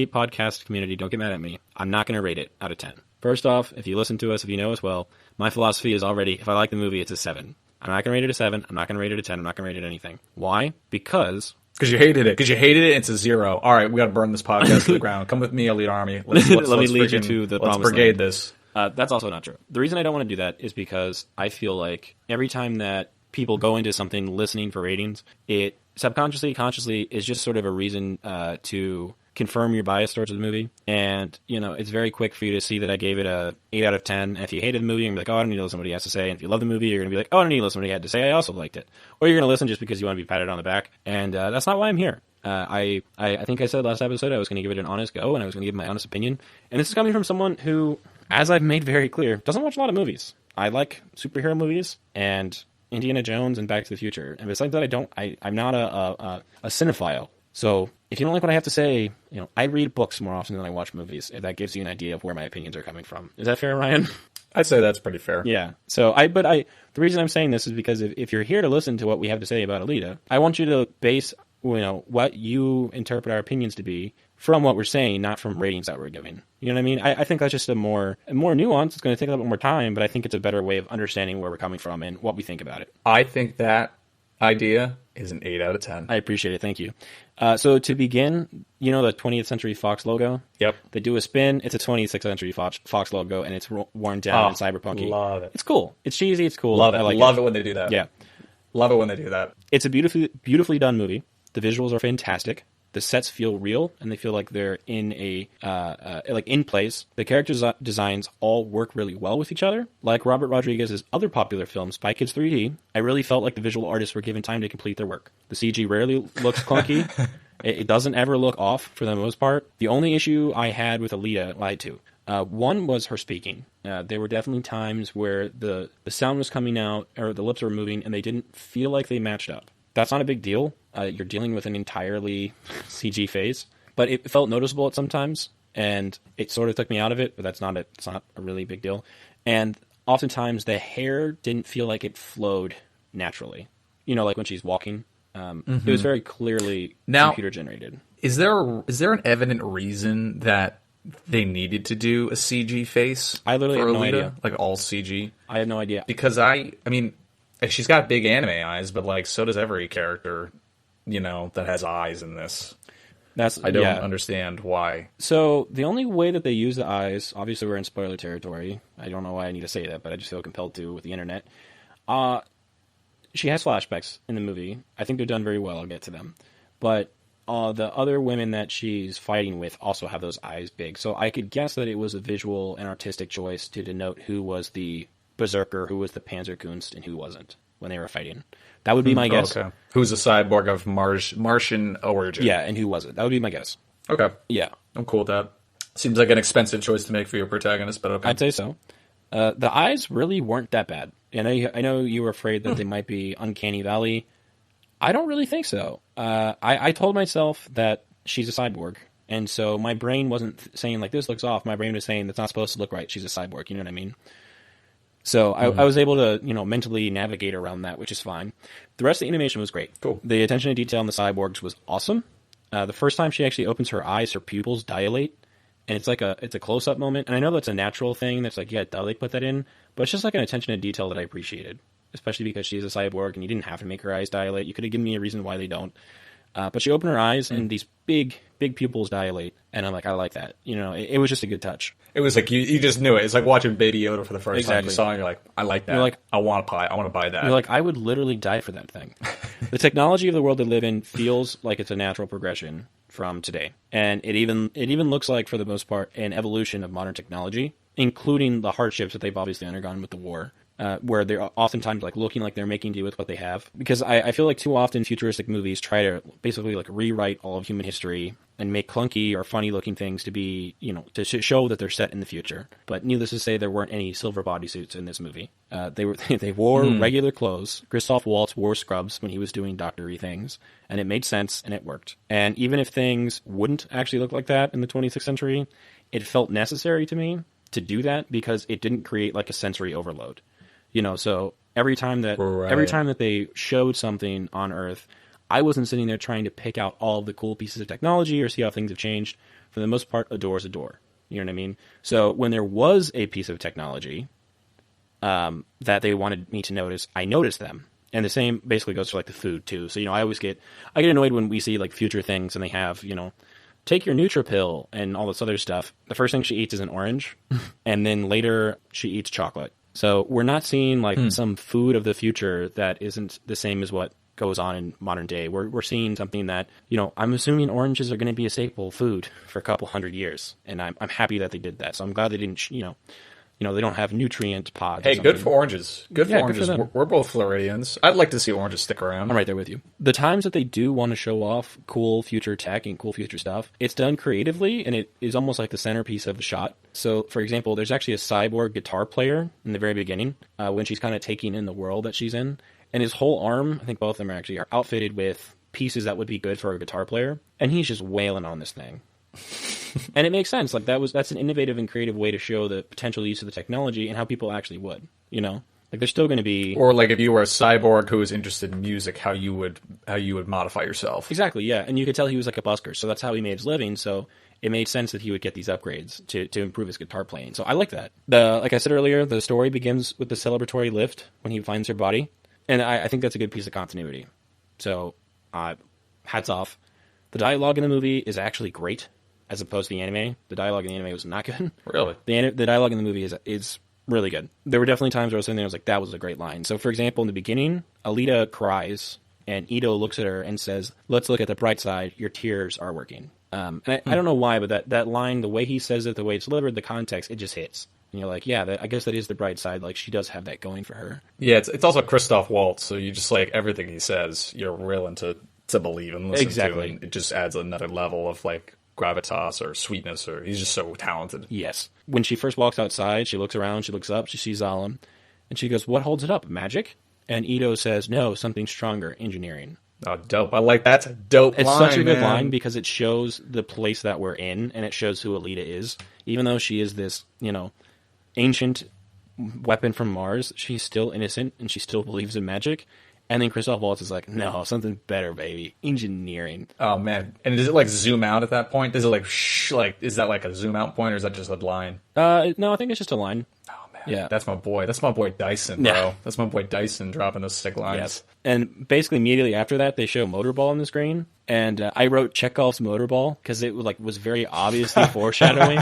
podcast community, don't get mad at me. I'm not going to rate it out of 10. First off, if you listen to us, if you know us well, my philosophy is already, if I like the movie, it's a 7. I'm not going to rate it a 7. I'm not going to rate it a 10. I'm not going to rate it anything. Why? Because you hated it. Because you hated it, it's a 0. All right, we got to burn this podcast to the ground. Come with me, Elite Army. Let's Let me lead you to the promised brigade land. This. That's also not true. The reason I don't want to do that is because I feel like every time that people go into something listening for ratings, it subconsciously, consciously is just sort of a reason to confirm your bias towards the movie. And, it's very quick for you to see that I gave it a 8 out of 10. And if you hated the movie, you're going to be like, oh, I don't need to listen to what he has to say. And if you love the movie, you're going to be like, oh, I don't need to listen to what he had to say. I also liked it. Or you're going to listen just because you want to be patted on the back. And that's not why I'm here. I think I said last episode I was going to give it an honest go, and I was going to give my honest opinion. And this is coming from someone who, as I've made very clear, doesn't watch a lot of movies. I like superhero movies and Indiana Jones and Back to the Future. And besides that, I'm not a cinephile. So if you don't like what I have to say, I read books more often than I watch movies. If that gives you an idea of where my opinions are coming from. Is that fair, Ryan? I'd say that's pretty fair. Yeah. So the reason I'm saying this is because if you're here to listen to what we have to say about Alita, I want you to base what you interpret our opinions to be from what we're saying, not from ratings that we're giving. You know what I mean? I think that's just a more nuance. It's going to take a little bit more time, but I think it's a better way of understanding where we're coming from and what we think about it. I think that idea is an 8 out of 10. I appreciate it. Thank you. So to begin, the 20th Century Fox logo? Yep. They do a spin. It's a 26th Century Fox logo, and it's worn down and cyberpunky. Love it. It's cool. It's cheesy. It's cool. Love it. I like love it when they do that. Yeah. Love it when they do that. It's a beautifully done movie. The visuals are fantastic. The sets feel real, and they feel like they're in in place. The character designs all work really well with each other. Like Robert Rodriguez's other popular film, Spy Kids 3D, I really felt like the visual artists were given time to complete their work. The CG rarely looks clunky. It doesn't ever look off for the most part. The only issue I had with Alita, lied to. One was her speaking. There were definitely times where the sound was coming out, or the lips were moving, and they didn't feel like they matched up. That's not a big deal. You're dealing with an entirely CG face, but it felt noticeable at sometimes, and it sort of took me out of it. But it's not a really big deal. And oftentimes the hair didn't feel like it flowed naturally. Like when she's walking, it was very clearly computer generated. Is there an evident reason that they needed to do a CG face? I literally have no idea. Like all CG. I have no idea because I mean. She's got big anime eyes, but so does every character, that has eyes in this. I don't understand why. So the only way that they use the eyes, obviously we're in spoiler territory. I don't know why I need to say that, but I just feel compelled to with the internet. She has flashbacks in the movie. I think they're done very well. I'll get to them. But the other women that she's fighting with also have those eyes big. So I could guess that it was a visual and artistic choice to denote who was the berserker, who was the Panzerkunst, and who wasn't when they were fighting. That would be my guess. Okay. Who's a cyborg of Martian origin? Yeah, and who wasn't? That would be my guess. Okay. Yeah. I'm cool with that. Seems like an expensive choice to make for your protagonist, but okay. I'd say so. The eyes really weren't that bad. I know you were afraid that they might be uncanny valley. I don't really think so. I told myself that she's a cyborg, and so my brain wasn't saying, like, this looks off. My brain was saying that's not supposed to look right. She's a cyborg, you know what I mean? So I was able to, mentally navigate around that, which is fine. The rest of the animation was great. Cool. The attention to detail in the cyborgs was awesome. The first time she actually opens her eyes, her pupils dilate, and it's a close-up moment. And I know that's a natural thing. That's like, yeah, they put that in, but it's just like an attention to detail that I appreciated, especially because she's a cyborg and you didn't have to make her eyes dilate. You could have given me a reason why they don't. But she opened her eyes and these big pupils dilate, and I'm like, I like that. It was just a good touch. It was like you just knew it. It's like watching Baby Yoda for the first time. Exactly. You saw it, and you're like, I like that. You're like, I want to buy that. You're like, I would literally die for that thing. The technology of the world they live in feels like it's a natural progression from today, and it even looks like, for the most part, an evolution of modern technology, including the hardships that they've obviously undergone with the war. Where they're oftentimes like looking like they're making do with what they have. Because I feel like too often futuristic movies try to basically like rewrite all of human history and make clunky or funny looking things to be, to show that they're set in the future. But needless to say, there weren't any silver bodysuits in this movie. They wore regular clothes. Christoph Waltz wore scrubs when he was doing doctor-y things, and it made sense and it worked. And even if things wouldn't actually look like that in the 26th century, it felt necessary to me to do that because it didn't create like a sensory overload. So every time that they showed something on Earth, I wasn't sitting there trying to pick out all of the cool pieces of technology or see how things have changed. For the most part, a door is a door. You know what I mean? So when there was a piece of technology that they wanted me to notice, I noticed them. And the same basically goes for like the food too. So I get annoyed when we see like future things and they have take your Nutripill and all this other stuff. The first thing she eats is an orange, and then later she eats chocolate. So we're not seeing like some food of the future that isn't the same as what goes on in modern day. We're seeing something that, I'm assuming oranges are going to be a staple food for a couple hundred years. And I'm happy that they did that. So I'm glad they didn't, they don't have nutrient pods. Hey, good for oranges. Good for oranges. Good for we're both Floridians. I'd like to see oranges stick around. I'm right there with you. The times that they do want to show off cool future tech and cool future stuff, it's done creatively, and it is almost like the centerpiece of the shot. So, for example, there's actually a cyborg guitar player in the very beginning when she's kind of taking in the world that she's in. And his whole arm, I think both of them are outfitted with pieces that would be good for a guitar player. And he's just wailing on this thing. And it makes sense. Like that's an innovative and creative way to show the potential use of the technology and how people actually would, Like they're still going to be... Or like if you were a cyborg who was interested in music, how you would modify yourself. Exactly, yeah. And you could tell he was like a busker, so that's how he made his living. So it made sense that he would get these upgrades to improve his guitar playing. So I like that. Like I said earlier, the story begins with the celebratory lift when he finds her body. And I think that's a good piece of continuity. So hats off. The dialogue in the movie is actually great, as opposed to the anime. The dialogue in the anime was not good. Really? The dialogue in the movie is really good. There were definitely times where I was sitting there and I was like, that was a great line. So, for example, in the beginning, Alita cries, and Ito looks at her and says, let's look at the bright side. Your tears are working. And I don't know why, but that line, the way he says it, the way it's delivered, the context, it just hits. And you're like, yeah, I guess that is the bright side. Like, she does have that going for her. Yeah, it's also Christoph Waltz, so you just like everything he says, you're willing to believe and listen to. And it just adds another level of like gravitas or sweetness, or he's just so talented. Yes. When she first walks outside, she looks around, she looks up, she sees Zalem, and she goes, what holds it up? Magic? And Ito says, no, something stronger, engineering. Oh, dope. I like that. It's a dope It's line, such a good man. line because it shows the place that we're in, and it shows who Alita is. Even though she is this, ancient weapon from Mars, she's still innocent, and she still believes in magic. And then Christoph Waltz is like, no, something better, baby. Engineering. Oh, man. And does it, like, zoom out at that point? Does it, is that, like, a zoom out point, or is that just a line? No, I think it's just a line. Oh, man. Yeah. That's my boy. That's my boy Dyson, bro. Yeah. That's my boy Dyson dropping those sick lines. Yes. And basically immediately after that, they show Motorball on the screen. And I wrote Chekhov's Motorball because it was very obviously foreshadowing.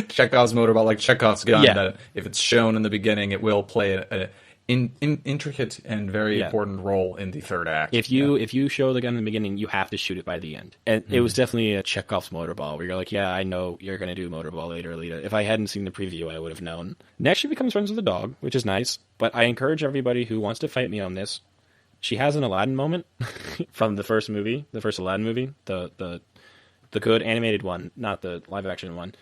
Chekhov's motorball, like Chekhov's gun, Yeah. that if it's shown in the beginning, it will play an intricate and very important role in the third act. If you show the gun in the beginning, you have to shoot it by the end. And it was definitely a Chekhov's Motorball where you're like, yeah, I know you're going to do Motorball later, Alita. If I hadn't seen the preview, I would have known. Next, she becomes friends with the dog, which is nice. But I encourage everybody who wants to fight me on this. She has an Aladdin moment from the first movie, the first Aladdin movie, the good animated one, not the live action one.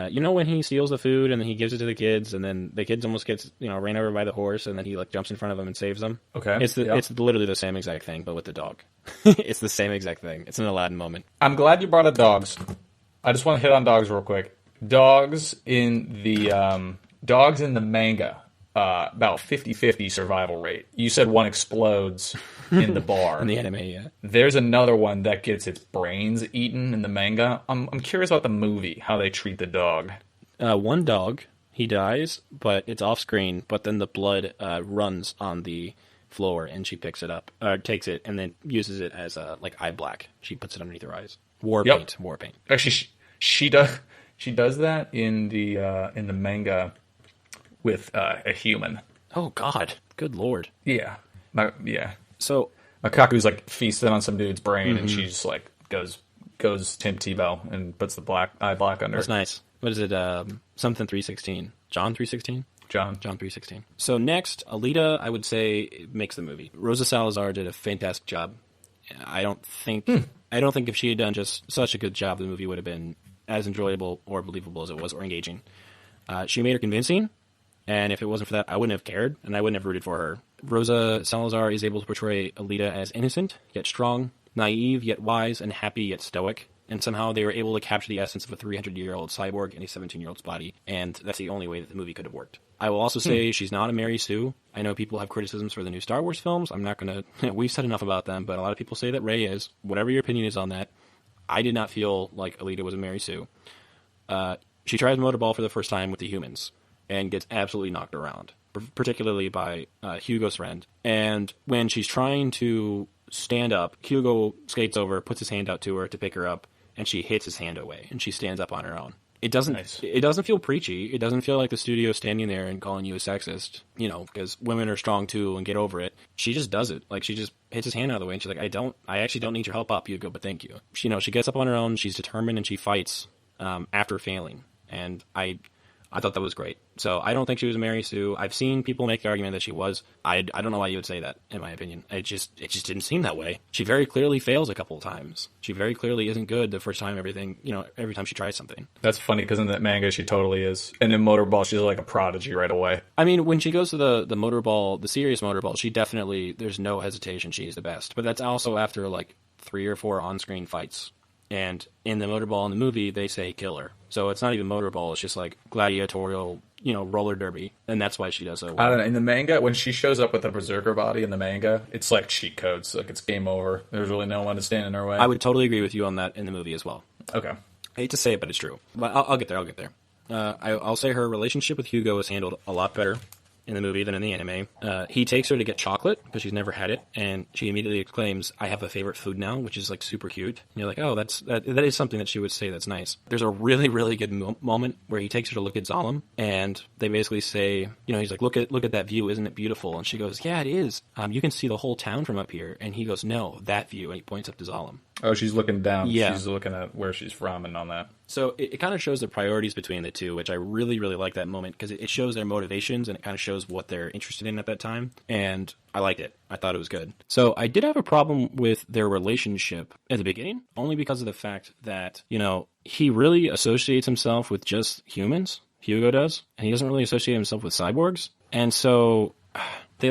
You know when he steals the food and then he gives it to the kids and then the kids almost gets ran over by the horse and then he jumps in front of them and saves them. Okay, it's literally the same exact thing but with the dog. It's the same exact thing. It's an Aladdin moment. I'm glad you brought up dogs. I just want to hit on dogs real quick. Dogs in the manga. About 50-50 survival rate. You said one explodes in the bar. In the anime, yeah. There's another one that gets its brains eaten in the manga. I'm curious about the movie, how they treat the dog. One dog, he dies, but it's off screen, but then the blood runs on the floor and she picks it up, takes it, and then uses it as eye black. She puts it underneath her eyes. War paint. Actually, she does that in the manga with a human. Oh God, good Lord. Yeah. So Makaku's feasting on some dude's brain, and she just goes Tim Tebow and puts the eye black under. That's nice. What is it? Something 316. John 316. John 316. So next, Alita, I would say makes the movie. Rosa Salazar did a fantastic job. I don't think if she had done just such a good job, the movie would have been as enjoyable or believable as it was, or engaging. She made her convincing. And if it wasn't for that, I wouldn't have cared, and I wouldn't have rooted for her. Rosa Salazar is able to portray Alita as innocent, yet strong, naive, yet wise, and happy, yet stoic. And somehow they were able to capture the essence of a 300-year-old cyborg in a 17-year-old's body, and that's the only way that the movie could have worked. I will also say she's not a Mary Sue. I know people have criticisms for the new Star Wars films. I'm not going to... We've said enough about them, but a lot of people say that Rey is. Whatever your opinion is on that, I did not feel like Alita was a Mary Sue. She tries Motorball for the first time with the humans and gets absolutely knocked around, particularly by Hugo's friend. And when she's trying to stand up, Hugo skates over, puts his hand out to her to pick her up, and she hits his hand away, and she stands up on her own. It doesn't feel preachy. It doesn't feel like the studio standing there and calling you a sexist, because women are strong too and get over it. She just does it. She just hits his hand out of the way, and she's like, I actually don't need your help up, Hugo, but thank you. She gets up on her own, she's determined, and she fights after failing. And I thought that was great. So I don't think she was a Mary Sue. I've seen people make the argument that she was. I don't know why you would say that, in my opinion. It just didn't seem that way. She very clearly fails a couple of times. She very clearly isn't good the first time every time she tries something. That's funny, because in that manga, she totally is. And in Motorball, she's like a prodigy right away. I mean, when she goes to the Motorball, the serious Motorball, she definitely, there's no hesitation, she's the best. But that's also after 3 or 4 on-screen fights. And in the Motorball in the movie, they say kill her. So it's not even Motorball, it's just gladiatorial, roller derby. And that's why she does so well. I don't know. In the manga, when she shows up with a berserker body in the manga, it's like cheat codes. It's game over. There's really no one to stand in her way. I would totally agree with you on that in the movie as well. Okay. I hate to say it, but it's true. But I'll get there. I'll say her relationship with Hugo is handled a lot better in the movie than in the anime. He takes her to get chocolate because she's never had it, and she immediately exclaims, "I have a favorite food now," which is super cute. And you're like, oh, that is something that she would say that's nice. There's a really, really good moment where he takes her to look at Zalem, and they basically say, he's like, look at that view, isn't it beautiful? And she goes, yeah, it is. You can see the whole town from up here. And he goes, no, that view, and he points up to Zalem. Oh, she's looking down. Yeah. She's looking at where she's from and on that. So it kind of shows the priorities between the two, which I really, really like that moment because it shows their motivations and it kind of shows what they're interested in at that time. And I liked it. I thought it was good. So I did have a problem with their relationship at the beginning, only because of the fact that, he really associates himself with just humans. Hugo does. And he doesn't really associate himself with cyborgs. And so they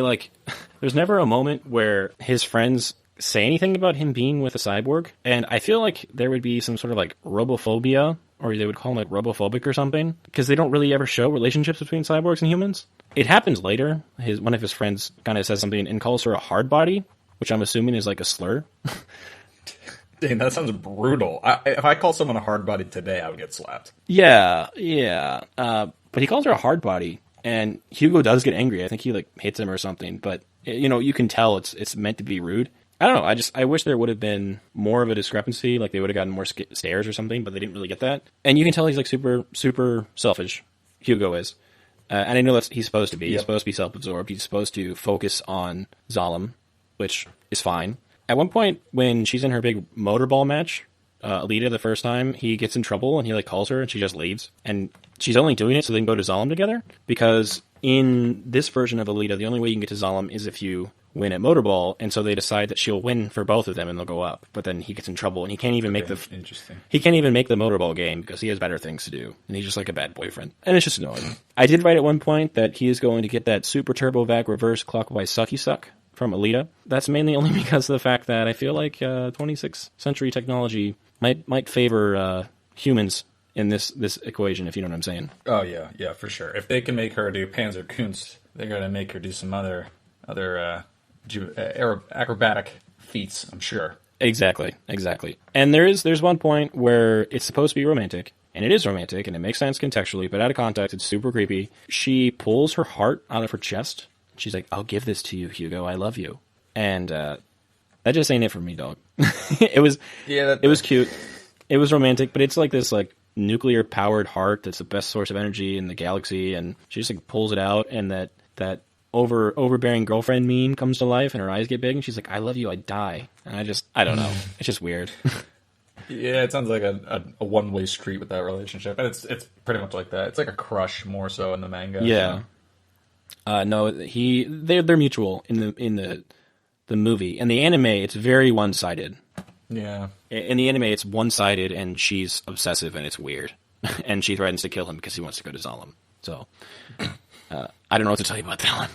there's never a moment where his friends say anything about him being with a cyborg, and I feel like there would be some sort of robophobia, or they would call him robophobic or something, because they don't really ever show relationships between cyborgs and humans. It happens later. One of his friends kind of says something and calls her a hard body, which I'm assuming is a slur. Dang, that sounds brutal. If I call someone a hard body today, I would get slapped. Yeah. but he calls her a hard body, and Hugo does get angry. I think he like hits him or something, but you know, you can tell it's meant to be rude. I don't know. I wish there would have been more of a discrepancy, like they would have gotten more stares or something, but they didn't really get that. And you can tell he's like super selfish. Hugo is. And I know that's he's supposed to be. Yep. He's supposed to be self-absorbed. He's supposed to focus on Zalem, which is fine. At one point, when she's in her big motorball match, Alita the first time, he gets in trouble and he like calls her and she just leaves. And she's only doing it so they can go to Zalem together. Because in this version of Alita, the only way you can get to Zalem is if you win at motorball, and so they decide that she'll win for both of them and they'll go up. But then he gets in trouble and he can't even make the motorball game because he has better things to do, and he's just like a bad boyfriend, and it's just annoying. I did write at one point that he is going to get that super turbo vac reverse clockwise sucky suck from Alita. That's mainly only because of the fact that I feel like 26th century technology might favor humans in this equation, if you know what I'm saying. Oh yeah, for sure. If they can make her do Panzerkunst, they're gonna make her do some other acrobatic feats, I'm sure. Exactly. And there's one point where it's supposed to be romantic, and it is romantic, and it makes sense contextually, but out of context, it's super creepy. She pulls her heart out of her chest. She's like, "I'll give this to you, Hugo. I love you." And that just ain't it for me, dog. It was cute. It was romantic, but it's like this like nuclear powered heart that's the best source of energy in the galaxy, and she just like pulls it out, and that overbearing girlfriend meme comes to life and her eyes get big and she's like, "I love you, I die." And I don't know. It's just weird. Yeah, it sounds like a one-way street with that relationship. And it's pretty much like that. It's like a crush more so in the manga. Yeah. No, they're mutual in the movie. In the anime, it's very one-sided. Yeah. In the anime, it's one-sided and she's obsessive and it's weird. And she threatens to kill him because he wants to go to Zalem. So I don't know what to tell you about that one.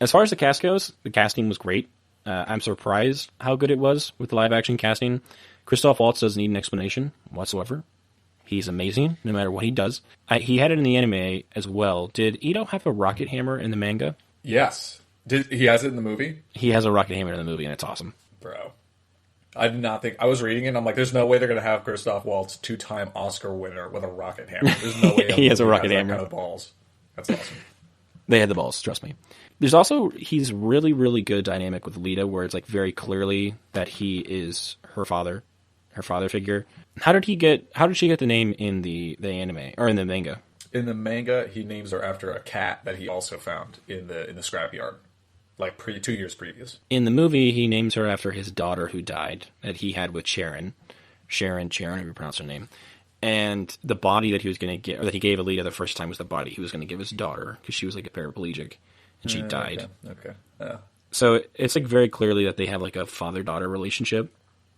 As far as the cast goes, the casting was great. I'm surprised how good it was with the live-action casting. Christoph Waltz doesn't need an explanation whatsoever. He's amazing, no matter what he does. He had it in the anime as well. Did Ito have a rocket hammer in the manga? Yes. He has it in the movie? He has a rocket hammer in the movie, and it's awesome. Bro. I did not think... I was reading it, and I'm like, there's no way they're going to have Christoph Waltz, 2-time Oscar winner, with a rocket hammer. There's no way he has a rocket hammer. That kind of balls. That's awesome. They had the balls, trust me. There's also, he's really, really good dynamic with Lita, where it's like very clearly that he is her father figure. How did she get the name in the anime, or in the manga? In the manga, he names her after a cat that he also found in the scrapyard, like 2 years previous. In the movie, he names her after his daughter who died, that he had with Sharon, however you pronounce her name. And the body that he was going to get, or that he gave Alita the first time, was the body he was going to give his daughter, because she was like a paraplegic, and she died. Okay. Yeah. So it's like very clearly that they have like a father-daughter relationship,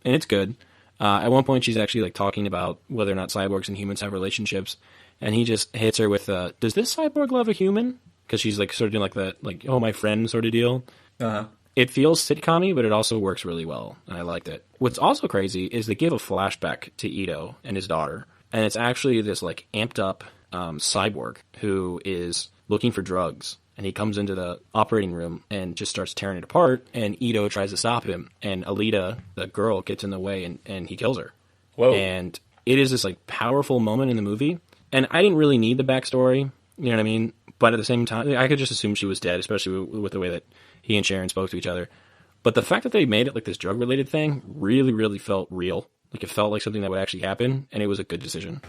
and it's good. At one point, she's actually like talking about whether or not cyborgs and humans have relationships, and he just hits her with, "Does this cyborg love a human?" Because she's like sort of doing like that, like, "Oh, my friend" sort of deal. Uh-huh. It feels sitcom-y, but it also works really well, and I liked it. What's also crazy is they give a flashback to Ito and his daughter, and it's actually this like amped-up cyborg who is looking for drugs, and he comes into the operating room and just starts tearing it apart, and Ito tries to stop him, and Alita, the girl, gets in the way, and he kills her. Whoa. And it is this like powerful moment in the movie, and I didn't really need the backstory, you know what I mean? But at the same time, I could just assume she was dead, especially with the way that he and Sharon spoke to each other. But the fact that they made it like this drug-related thing really, really felt real. Like, it felt like something that would actually happen, and it was a good decision.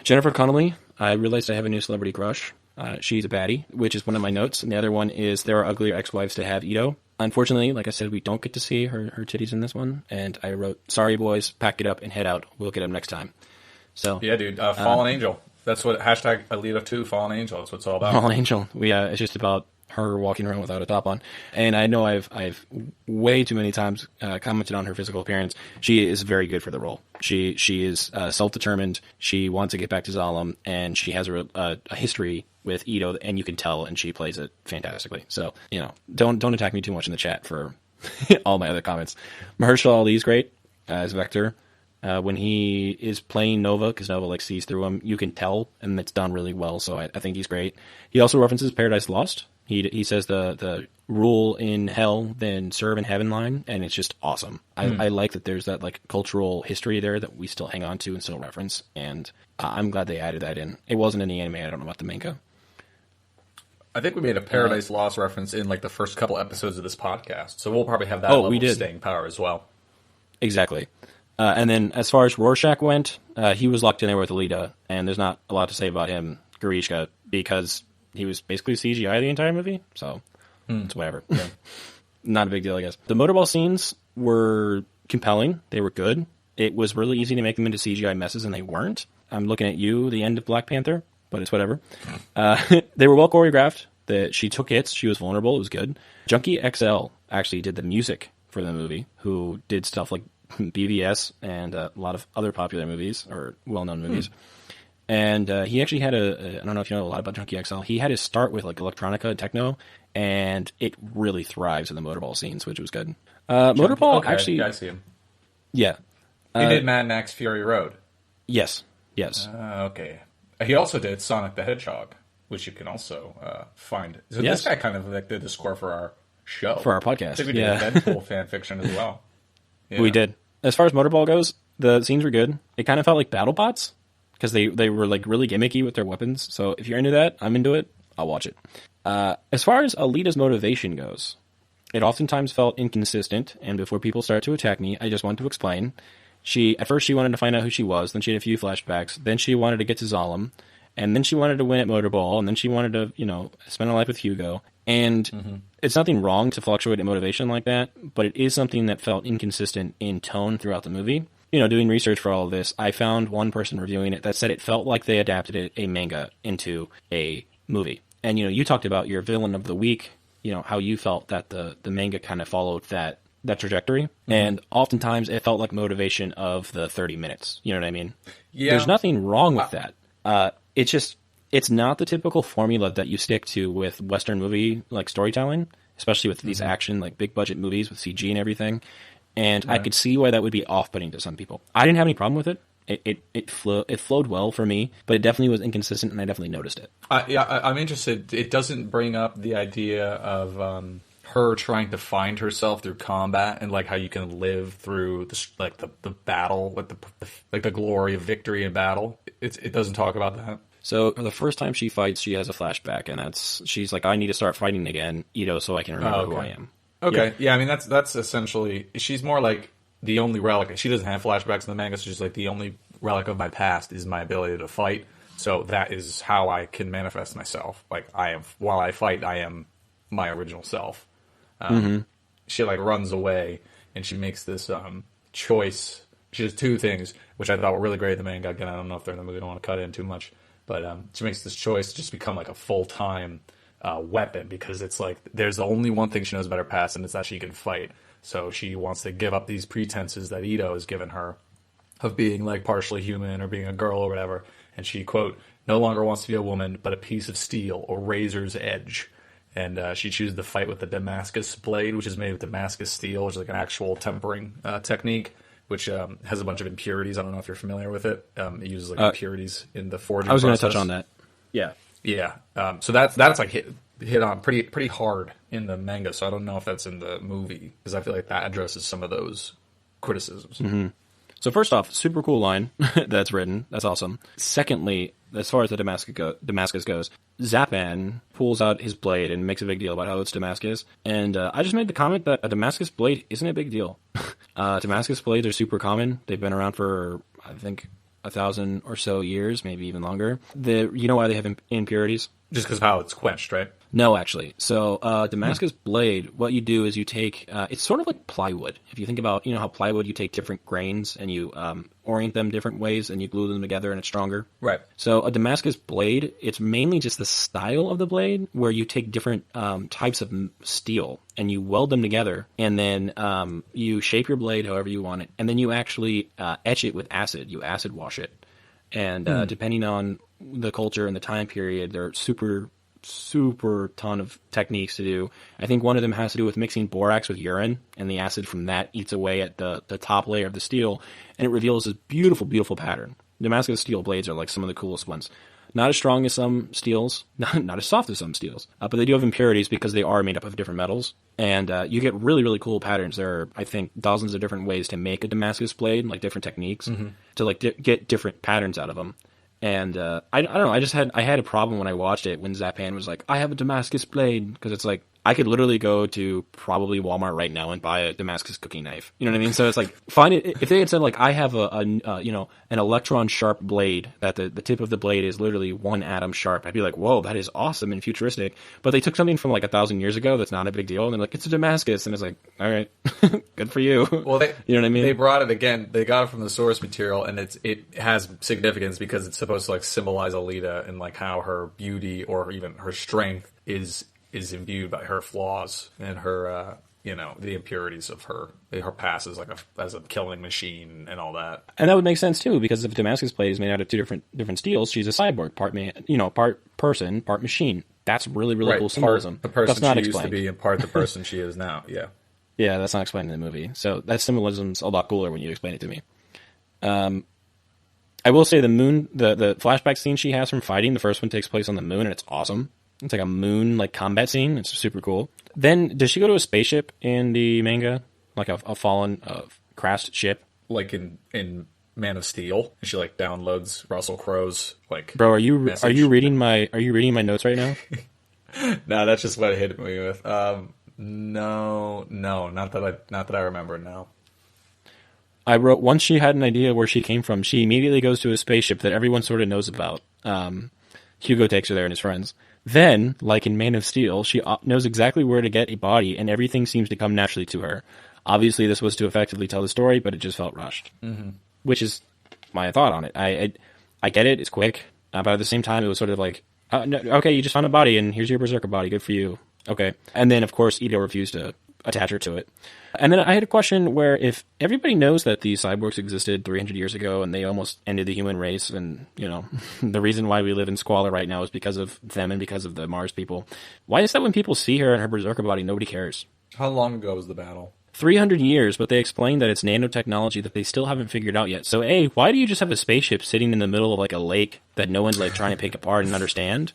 Jennifer Connelly, I realized I have a new celebrity crush. She's a baddie, which is one of my notes. And the other one is there are uglier ex-wives to have Ito. Unfortunately, like I said, we don't get to see her titties in this one. And I wrote, "Sorry, boys, pack it up and head out. We'll get them next time." So yeah, dude, Fallen Angel. That's what hashtag Alita 2 Fallen Angel. That's what it's all about. Fallen Angel. It's just about her walking around without a top on. And I know I've way too many times commented on her physical appearance. She is very good for the role. She is self-determined. She wants to get back to Zalem, and she has a history with Ito, and you can tell, and she plays it fantastically. So, don't attack me too much in the chat for all my other comments. Mahershala Ali's great as Vector. When he is playing Nova, because Nova sees through him, you can tell, and it's done really well, so I think he's great. He also references Paradise Lost, He says the rule in hell then serve in heaven line, and it's just awesome. I like that there's that like cultural history there that we still hang on to and still reference, and I'm glad they added that in. It wasn't in the anime. I don't know about the manga. I think we made a Paradise Lost reference in like the first couple episodes of this podcast, so we'll probably have that Oh, level we of did. staying power as well. Exactly. And then as far as Rorschach went, he was locked in there with Alita, and there's not a lot to say about him, Grishka, because he was basically CGI the entire movie, so it's whatever. Yeah. Not a big deal, I guess. The motorball scenes were compelling. They were good. It was really easy to make them into CGI messes, and they weren't. I'm looking at you, the end of Black Panther, but it's whatever. They were well choreographed. She took hits. She was vulnerable. It was good. Junkie XL actually did the music for the movie, who did stuff like BBS and a lot of other popular movies or well-known movies. And he actually had I don't know if you know a lot about Junkie XL. He had his start with like electronica and techno, and it really thrives in the motorball scenes, which was good. Motorball actually, I see him. yeah, He did Mad Max Fury Road. yes. Okay. He also did Sonic the Hedgehog, which you can also find. So Yes. this guy kind of like did the score for our show. For our podcast. I think we did Yeah. Deadpool fan fiction as well. Yeah. We did. As far as motorball goes, the scenes were good. It kind of felt like battle bots because they were like really gimmicky with their weapons. So if you're into that, I'm into it. I'll watch it. As far as Alita's motivation goes, it oftentimes felt inconsistent. And before people start to attack me, I just want to explain. At first she wanted to find out who she was. Then she had a few flashbacks. Then she wanted to get to Zalem. And then she wanted to win at Motorball. And then she wanted to, spend her life with Hugo. And it's nothing wrong to fluctuate in motivation like that, but it is something that felt inconsistent in tone throughout the movie. Doing research for all of this, I found one person reviewing it that said it felt like they adapted a manga into a movie. And, you talked about your villain of the week, how you felt that the manga kind of followed that trajectory. And oftentimes it felt like motivation of the 30 minutes. You know what I mean? Yeah. There's nothing wrong with that. It's not the typical formula that you stick to with Western movie like storytelling, especially with these action like big budget movies with CG and everything. And I could see why that would be off-putting to some people. I didn't have any problem with it. It flowed well for me, but it definitely was inconsistent, and I definitely noticed it. I'm interested. It doesn't bring up the idea of her trying to find herself through combat and like how you can live through the battle with the glory of victory in battle. It doesn't talk about that. So the first time she fights, she has a flashback, and she's like, I need to start fighting again, so I can remember who I am. Okay, yeah, I mean that's essentially, she's more like the only relic. She doesn't have flashbacks in the manga, so she's like the only relic of my past is my ability to fight. So that is how I can manifest myself. Like while I fight, I am my original self. She like runs away and she makes this choice. She does two things, which I thought were really great in the manga. Again, I don't know if they're in the movie. I don't want to cut in too much, but she makes this choice to just become like a full-time weapon, because it's like there's the only one thing she knows about her past, and it's that she can fight. So she wants to give up these pretenses that Ito has given her of being like partially human or being a girl or whatever. And she, quote, no longer wants to be a woman, but a piece of steel or razor's edge. And she chooses to fight with the Damascus blade, which is made with Damascus steel, which is like an actual tempering technique, which has a bunch of impurities. I don't know if you're familiar with it. It uses like impurities in the forging process. I was going to touch on that. Yeah. Yeah. So that's like hit on pretty hard in the manga. So I don't know if that's in the movie, because I feel like that addresses some of those criticisms. Mm-hmm. So first off, super cool line that's written. That's awesome. Secondly, as far as the Damascus goes, Zapan pulls out his blade and makes a big deal about how it's Damascus. And I just made the comment that a Damascus blade isn't a big deal. Damascus blades are super common. They've been around for, I think, 1,000 or so years, maybe even longer. You know why they have impurities? Just because of how it's quenched, right? No, actually. So Damascus blade, what you do is you take, it's sort of like plywood. If you think about, how plywood, you take different grains and you orient them different ways and you glue them together and it's stronger. Right. So a Damascus blade, it's mainly just the style of the blade, where you take different types of steel and you weld them together, and then you shape your blade however you want it, and then you actually etch it with acid. You acid wash it. And depending on the culture and the time period, there are super ton of techniques to do. I think one of them has to do with mixing borax with urine, and the acid from that eats away at the top layer of the steel, and it reveals this beautiful, beautiful pattern. Damascus steel blades are like some of the coolest ones. Not as strong as some steels, not as soft as some steels, but they do have impurities because they are made up of different metals. And you get really, really cool patterns. There are, I think, dozens of different ways to make a Damascus blade, like different techniques to like get different patterns out of them. And I don't know. I had a problem when I watched it when Zapan was like, "I have a Damascus blade," because it's like I could literally go to probably Walmart right now and buy a Damascus cooking knife. You know what I mean? So it's like, find it. If they had said like, I have an electron sharp blade that the tip of the blade is literally 1 atom sharp, I'd be like, whoa, that is awesome and futuristic. But they took something from like 1,000 years ago that's not a big deal, and they're like, it's a Damascus, and it's like, all right, good for you. Well, you know what I mean? They brought it again. They got it from the source material, and it has significance because it's supposed to like symbolize Alita and like how her beauty or even her strength is imbued by her flaws and her, the impurities of her past as as a killing machine and all that. And that would make sense too, because if Damascus blade is made out of two different steels, she's a cyborg, part person, part machine. That's really, really cool symbolism. Part the person that's not she explained. used to be and part the person she is now. Yeah. Yeah, that's not explained in the movie. So that symbolism's a lot cooler when you explain it to me. I will say the moon, the flashback scene she has from fighting, the first one takes place on the moon, and it's awesome. It's like a moon like combat scene. It's super cool. Then does she go to a spaceship in the manga, like a fallen, crashed ship? Like in Man of Steel, and she like downloads Russell Crowe's like. Bro, are you reading my notes right now? No, that's just what it hit me with. No, not that I remember. No. I wrote, once she had an idea where she came from, she immediately goes to a spaceship that everyone sort of knows about. Hugo takes her there and his friends. Then, like in Man of Steel, she knows exactly where to get a body, and everything seems to come naturally to her. Obviously, this was to effectively tell the story, but it just felt rushed. Mm-hmm. Which is my thought on it. I get it, it's quick, but at the same time, it was sort of like, no, okay, you just found a body, and here's your Berserker body, good for you. Okay. And then, of course, Ito refused to attach her to it. And then I had a question where if everybody knows that these cyborgs existed 300 years ago and they almost ended the human race, and, the reason why we live in squalor right now is because of them and because of the Mars people, why is that when people see her and her Berserker body, nobody cares? How long ago was the battle? 300 years, but they explained that it's nanotechnology that they still haven't figured out yet. So, A, why do you just have a spaceship sitting in the middle of like a lake that no one's like trying to pick apart and understand?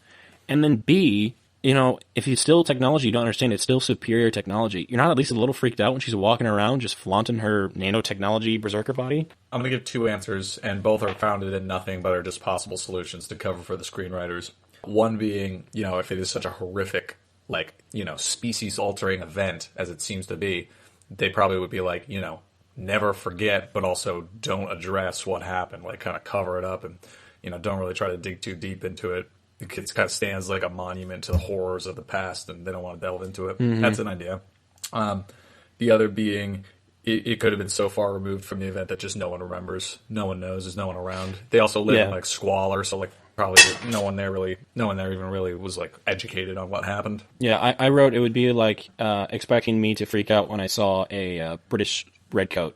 And then B, if it's still technology you don't understand, it's still superior technology. You're not at least a little freaked out when she's walking around just flaunting her nanotechnology Berserker body? I'm going to give two answers, and both are founded in nothing but are just possible solutions to cover for the screenwriters. One being, if it is such a horrific, species-altering event as it seems to be, they probably would be like, never forget, but also don't address what happened, like kind of cover it up and, don't really try to dig too deep into it. It kind of stands like a monument to the horrors of the past, and they don't want to delve into it. Mm-hmm. That's an idea. The other being, it could have been so far removed from the event that just no one remembers, no one knows, there's no one around. They also live in like squalor, so like probably no one there even really was like educated on what happened. Yeah, I wrote it would be like expecting me to freak out when I saw a British redcoat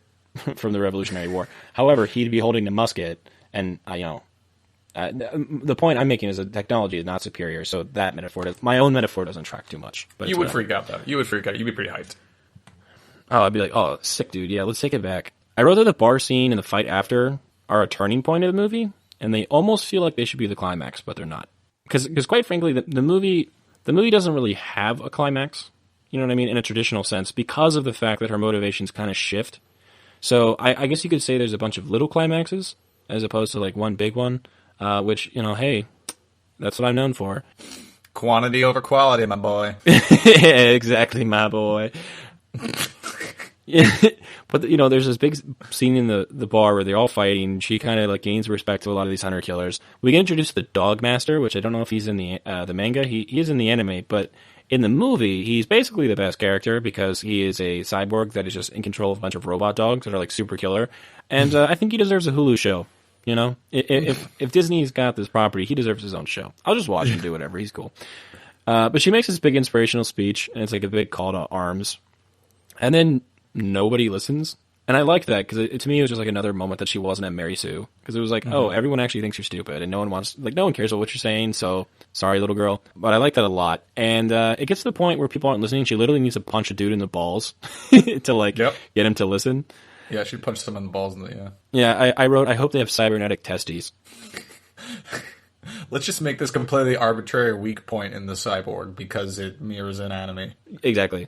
from the Revolutionary War. However, he'd be holding a musket, and the point I'm making is that technology is not superior, so that metaphor, my own metaphor doesn't track too much. But you would freak out, though. You would freak out. You'd be pretty hyped. Oh, I'd be like, oh, sick, dude. Yeah, let's take it back. I wrote that the bar scene and the fight after are a turning point of the movie, and they almost feel like they should be the climax, but they're not. Because quite frankly, the movie doesn't really have a climax, you know what I mean, in a traditional sense, because of the fact that her motivations kind of shift. So I guess you could say there's a bunch of little climaxes, as opposed to like one big one. Which, hey, that's what I'm known for. Quantity over quality, my boy. Exactly, my boy. Yeah, but, there's this big scene in the bar where they're all fighting. She kind of, like, gains respect to a lot of these hunter killers. We get introduced to the Dog Master, which I don't know if he's in the manga. He is in the anime, but in the movie, he's basically the best character because he is a cyborg that is just in control of a bunch of robot dogs that are, like, super killer. And I think he deserves a Hulu show. If Disney's got this property, he deserves his own show. I'll just watch him do whatever. He's cool. But she makes this big inspirational speech, and it's like a big call to arms. And then nobody listens. And I liked that, because to me it was just like another moment that she wasn't at Mary Sue. Because it was like, oh, everyone actually thinks you're stupid, and no one cares about what you're saying, so sorry, little girl. But I like that a lot. And it gets to the point where people aren't listening. She literally needs to punch a dude in the balls to get him to listen. Yeah, she'd punch someone in the balls. Yeah, I wrote, I hope they have cybernetic testes. Let's just make this completely arbitrary weak point in the cyborg because it mirrors an anime. Exactly.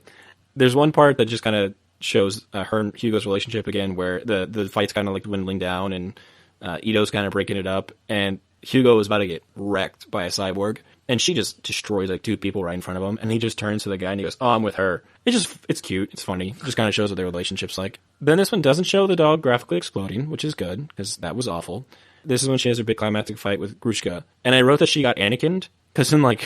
There's one part that just kind of shows her and Hugo's relationship again, where the fight's kind of like dwindling down, and Ito's kind of breaking it up, and Hugo is about to get wrecked by a cyborg, and she just destroys like two people right in front of him, and he just turns to the guy and he goes, "Oh, I'm with her." It's cute, it's funny, it just kind of shows what their relationship's like. Then this one doesn't show the dog graphically exploding, which is good because that was awful. This is when she has her big climactic fight with Grushka, and I wrote that she got Anakin'd because then like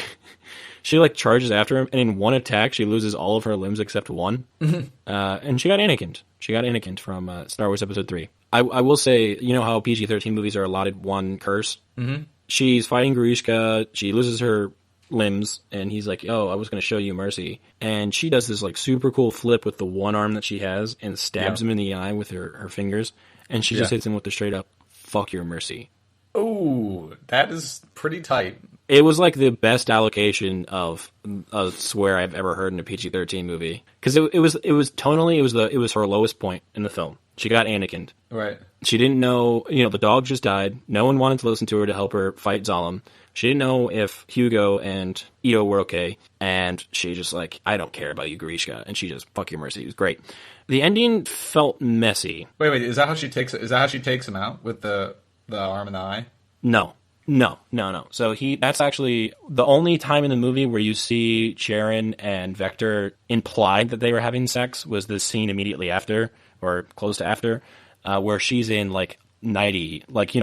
she like charges after him, and in one attack she loses all of her limbs except one, and she got Anakin'd. She got Anakin'd from Star Wars Episode 3. I will say, you know how PG-13 movies are allotted one curse? Mm-hmm. She's fighting Grishka, she loses her limbs, and he's like, "Oh, I was going to show you mercy." And she does this like super cool flip with the one arm that she has and stabs him in the eye with her fingers, and she just hits him with the straight up, "Fuck your mercy." Ooh, that is pretty tight. It was like the best allocation of a swear I've ever heard in a PG-13 movie, because it was tonally it was her lowest point in the film. She got Anakin'd. Right. She didn't know, the dog just died. No one wanted to listen to her to help her fight Zalem. She didn't know if Hugo and Ito were okay, and she just like, "I don't care about you, Grishka," and she just, "Fuck your mercy." It was great. The ending felt messy. Wait, is that how she takes him out with the arm and the eye? No. So that's actually the only time in the movie where you see Sharon and Vector implied that they were having sex was the scene immediately after, or close to after, where she's in like nighty, like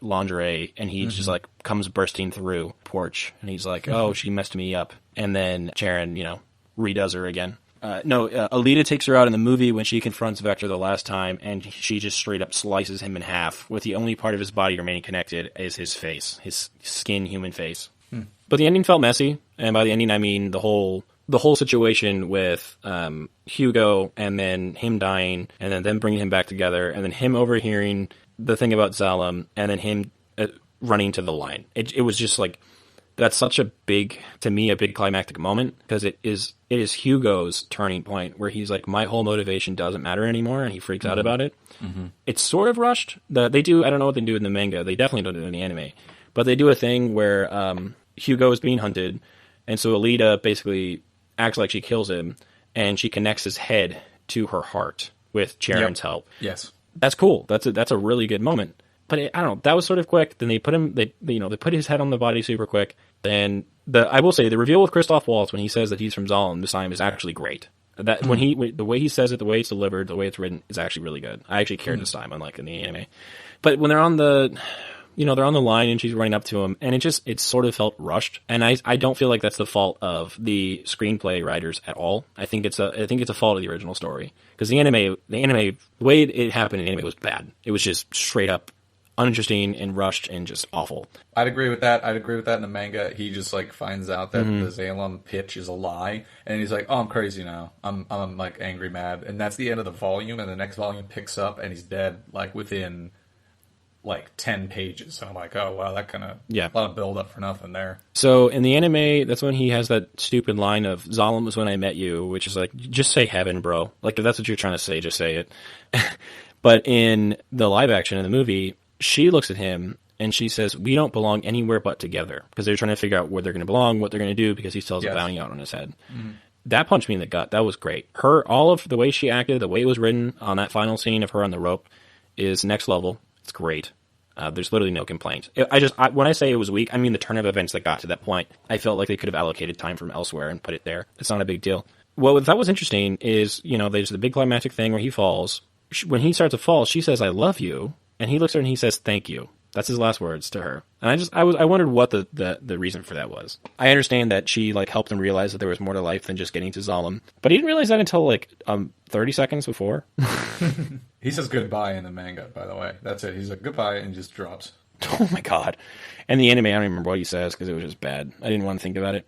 lingerie, and he just like comes bursting through porch, and he's like, "Oh, she messed me up," and then Sharon, redoes her again. Alita takes her out in the movie when she confronts Vector the last time, and she just straight up slices him in half, with the only part of his body remaining connected is his face, his skin, human face. But the ending felt messy, and by the ending I mean the whole situation with Hugo, and then him dying, and then them bringing him back together, and then him overhearing the thing about Zalem, and then him running to the line. It was just like, that's such a big climactic moment, because it is Hugo's turning point where he's like, "My whole motivation doesn't matter anymore," and he freaks out about it. It's sort of rushed. They do, I don't know what they do in the manga. They definitely don't do it in the anime, but they do a thing where Hugo is being hunted, and so Alita basically acts like she kills him, and she connects his head to her heart with Charon's help. Yes, that's cool. That's a really good moment. But I don't know, that was sort of quick. Then they put him, they put his head on the body super quick. Then I will say the reveal with Christoph Waltz when he says that he's from Zalem this time is actually great. That when the way he says it, the way it's delivered, the way it's written is actually really good. I actually cared this time, unlike in the anime. But when they're on the line and she's running up to him, and it sort of felt rushed. And I don't feel like that's the fault of the screenplay writers at all. I think it's a fault of the original story, because the anime, the way it happened in the anime was bad. It was just straight up uninteresting and rushed and just awful. I'd agree with that. In the manga, he just like finds out that the Zalem pitch is a lie, and he's like, "Oh, I'm crazy now. I'm like angry, mad," and that's the end of the volume. And the next volume picks up, and he's dead like within like 10 pages. So I'm like, oh wow, that kind of a lot of build up for nothing there. So in the anime, that's when he has that stupid line of "Zalem was when I met you," which is like, just say heaven, bro. Like, if that's what you're trying to say, just say it. But in the live action in the movie, she looks at him and she says, "We don't belong anywhere but together," because they're trying to figure out where they're going to belong, what they're going to do, because he still has a bounty out on his head. That punched me in the gut. That was great. All of the way she acted, the way it was written on that final scene of her on the rope is next level. It's great. There's literally no complaint. When I say it was weak, I mean the turn of events that got to that point. I felt like they could have allocated time from elsewhere and put it there. It's not a big deal. What that was interesting is, there's the big climactic thing where he falls. When he starts to fall, she says, "I love you," and he looks at her and he says, "Thank you." That's his last words to her. And I wondered what the reason for that was. I understand that she helped him realize that there was more to life than just getting to Zalem, but he didn't realize that until 30 seconds before. He says goodbye in the manga, by the way. That's it. He's like, goodbye, and just drops. Oh my god. And the anime, I don't remember what he says because it was just bad. I didn't want to think about it.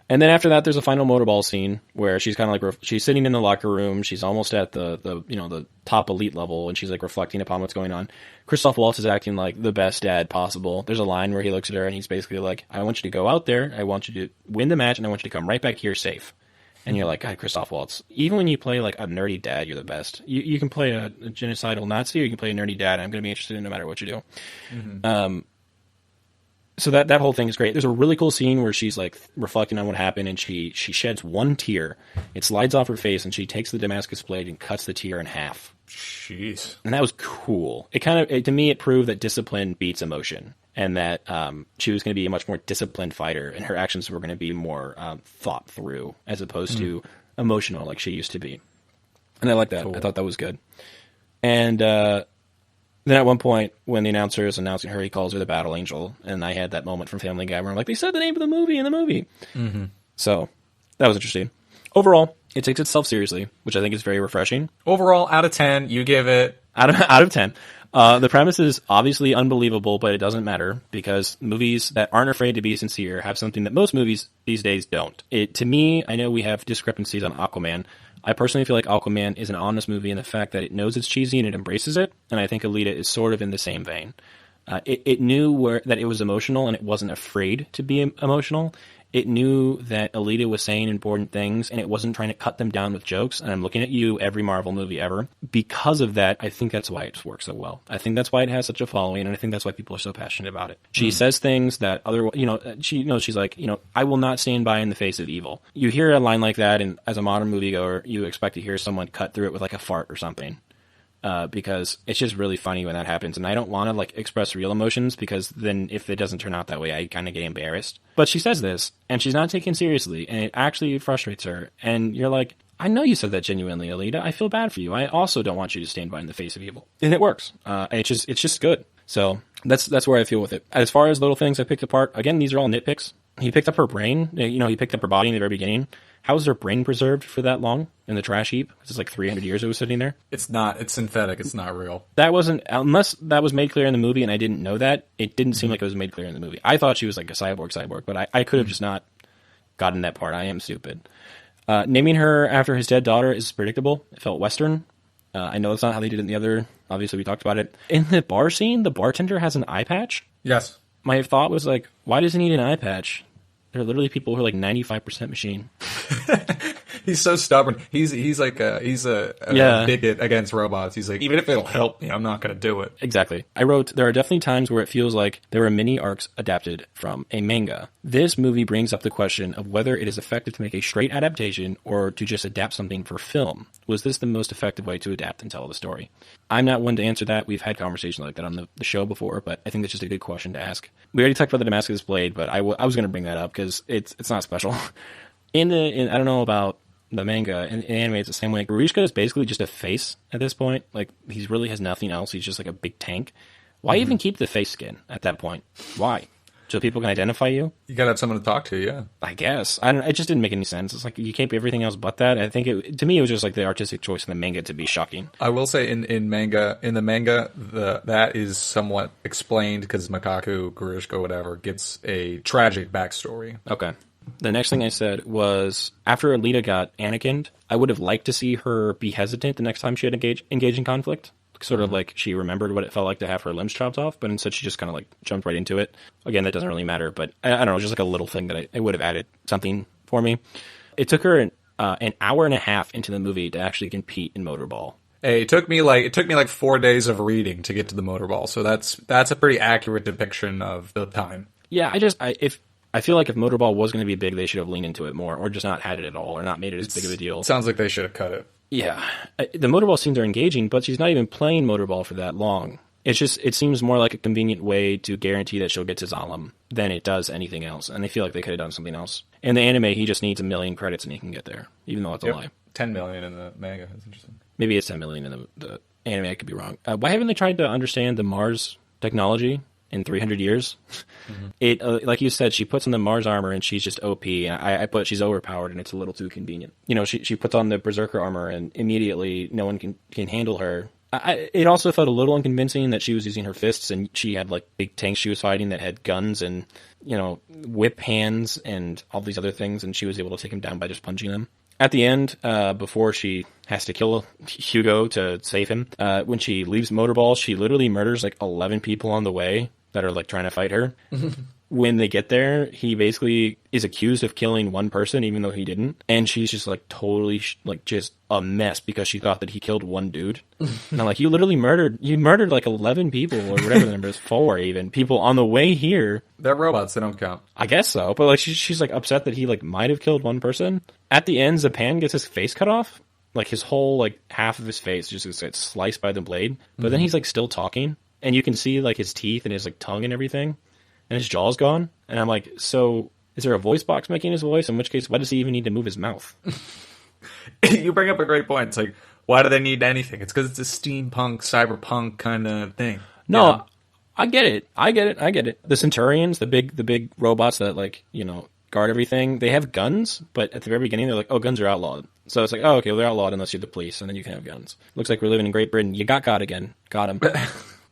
And then after that, there's a final motorball scene where she's kind of she's sitting in the locker room. She's almost at the top elite level, and she's reflecting upon what's going on. Christoph Waltz is acting like the best dad possible. There's a line where he looks at her and he's basically like, "I want you to go out there. I want you to win the match, and I want you to come right back here safe." And you're like, "God, Christoph Waltz, even when you play a nerdy dad, you're the best. You can play a genocidal Nazi, or you can play a nerdy dad. And I'm going to be interested in no matter what you do." So that whole thing is great. There's a really cool scene where she's like reflecting on what happened, and she sheds one tear. It slides off her face, and she takes the Damascus blade and cuts the tear in half. Jeez. And that was cool. To me, it proved that discipline beats emotion, and that she was going to be a much more disciplined fighter, and her actions were going to be more thought through as opposed to emotional like she used to be. And I like that. Cool. I thought that was good. And then at one point, when the announcer is announcing her, he calls her the Battle Angel, and I had that moment from Family Guy where I'm like, they said the name of the movie in the movie. Mm-hmm. So that was interesting. Overall, it takes itself seriously, which I think is very refreshing. Overall, out of 10, you give it... Out of 10. The premise is obviously unbelievable, but it doesn't matter, because movies that aren't afraid to be sincere have something that most movies these days don't. To me, I know we have discrepancies on Aquaman. I personally feel like Aquaman is an honest movie in the fact that it knows it's cheesy and it embraces it, and I think Alita is sort of in the same vein. It knew that it was emotional, and it wasn't afraid to be emotional. It knew that Alita was saying important things, and it wasn't trying to cut them down with jokes. And I'm looking at you, every Marvel movie ever. Because of that, I think that's why it works so well. I think that's why it has such a following, and I think that's why people are so passionate about it. She says things that she's like, I will not stand by in the face of evil. You hear a line like that, and as a modern moviegoer, you expect to hear someone cut through it with like a fart or something. Because it's just really funny when that happens. And I don't want to like express real emotions, because then if it doesn't turn out that way, I kind of get embarrassed. But she says this, and she's not taken seriously, and it actually frustrates her. And you're like, I know you said that genuinely, Alita. I feel bad for you. I also don't want you to stand by in the face of evil. And it works. It's just good. So that's where I feel with it. As far as little things I picked apart, again, these are all nitpicks. He picked up her brain. He picked up her body in the very beginning. How was her brain preserved for that long in the trash heap? It's like 300 years it was sitting there. It's not. It's synthetic. It's not real. That wasn't, unless that was made clear in the movie and I didn't know that, it didn't seem like it was made clear in the movie. I thought she was like a cyborg, but I could have just not gotten that part. I am stupid. Naming her after his dead daughter is predictable. It felt Western. I know that's not how they did it in the other. Obviously, we talked about it. In the bar scene, the bartender has an eye patch. Yes. My thought was like, why does he need an eye patch? There are literally people who are like 95% machine. He's so stubborn. He's a bigot against robots. He's like, even if it'll help me, I'm not going to do it. Exactly. I wrote, there are definitely times where it feels like there are mini arcs adapted from a manga. This movie brings up the question of whether it is effective to make a straight adaptation or to just adapt something for film. Was this the most effective way to adapt and tell the story? I'm not one to answer that. We've had conversations like that on the show before, but I think that's just a good question to ask. We already talked about the Damascus Blade, but I was going to bring that up because it's not special. I don't know about the manga, in anime it's the same way. Grishka is basically just a face at this point. Like, he really has nothing else. He's just like a big tank. Why even keep the face skin at that point? Why? So people can identify you? You gotta have someone to talk to, yeah. I guess. It just didn't make any sense. It's like you keep everything else but that. I think to me it was just like the artistic choice in the manga to be shocking. I will say in the manga, that is somewhat explained because Makaku, Grishka, whatever, gets a tragic backstory. Okay. The next thing I said was, after Alita got Anakin'd, I would have liked to see her be hesitant the next time she had engage in conflict. Sort of like she remembered what it felt like to have her limbs chopped off, but instead she just kind of like jumped right into it. Again, that doesn't really matter, but I don't know, just like a little thing that I would have added something for me. It took her an hour and a half into the movie to actually compete in Motorball. Hey, it took me like 4 days of reading to get to the Motorball, so that's a pretty accurate depiction of the time. Yeah, I feel like if Motorball was going to be big, they should have leaned into it more, or just not had it at all, or not made it as big of a deal. Sounds like they should have cut it. Yeah. The Motorball scenes are engaging, but she's not even playing Motorball for that long. It seems more like a convenient way to guarantee that she'll get to Zalem than it does anything else, and I feel like they could have done something else. In the anime, he just needs 1 million credits and he can get there, even though it's a lie. 10 million in the manga. That's interesting. Maybe it's 10 million in the anime. I could be wrong. Why haven't they tried to understand the Mars technology in 300 years? Mm-hmm. It like you said, she puts on the Mars armor and she's just OP. And I put she's overpowered and it's a little too convenient. She puts on the Berserker armor and immediately no one can handle her. It also felt a little unconvincing that she was using her fists and she had like big tanks she was fighting that had guns and whip hands and all these other things, and she was able to take him down by just punching them. At the end, before she has to kill Hugo to save him, when she leaves Motorball, she literally murders like 11 people on the way that are like trying to fight her. when they get there, he basically is accused of killing one person, even though he didn't. And she's just like totally like just a mess because she thought that he killed one dude. And I'm like, you murdered like 11 people or whatever the number is, 4 even people on the way here. They're robots. They don't count. I guess so. But like she's like upset that he like might have killed one person. At the end, Zapan gets his face cut off. Like his whole like half of his face just gets sliced by the blade. But then he's like still talking. And you can see like his teeth and his like tongue and everything. And his jaw's gone. And I'm like, so is there a voice box making his voice? In which case, why does he even need to move his mouth? You bring up a great point. It's like, why do they need anything? It's because it's a steampunk, cyberpunk kind of thing. No, yeah. I get it. The Centurions, the big robots that like, guard everything, they have guns, but at the very beginning they're like, oh, guns are outlawed. So it's like, oh, okay, well, they're outlawed unless you're the police, and then you can have guns. Looks like we're living in Great Britain. You got again. Got him.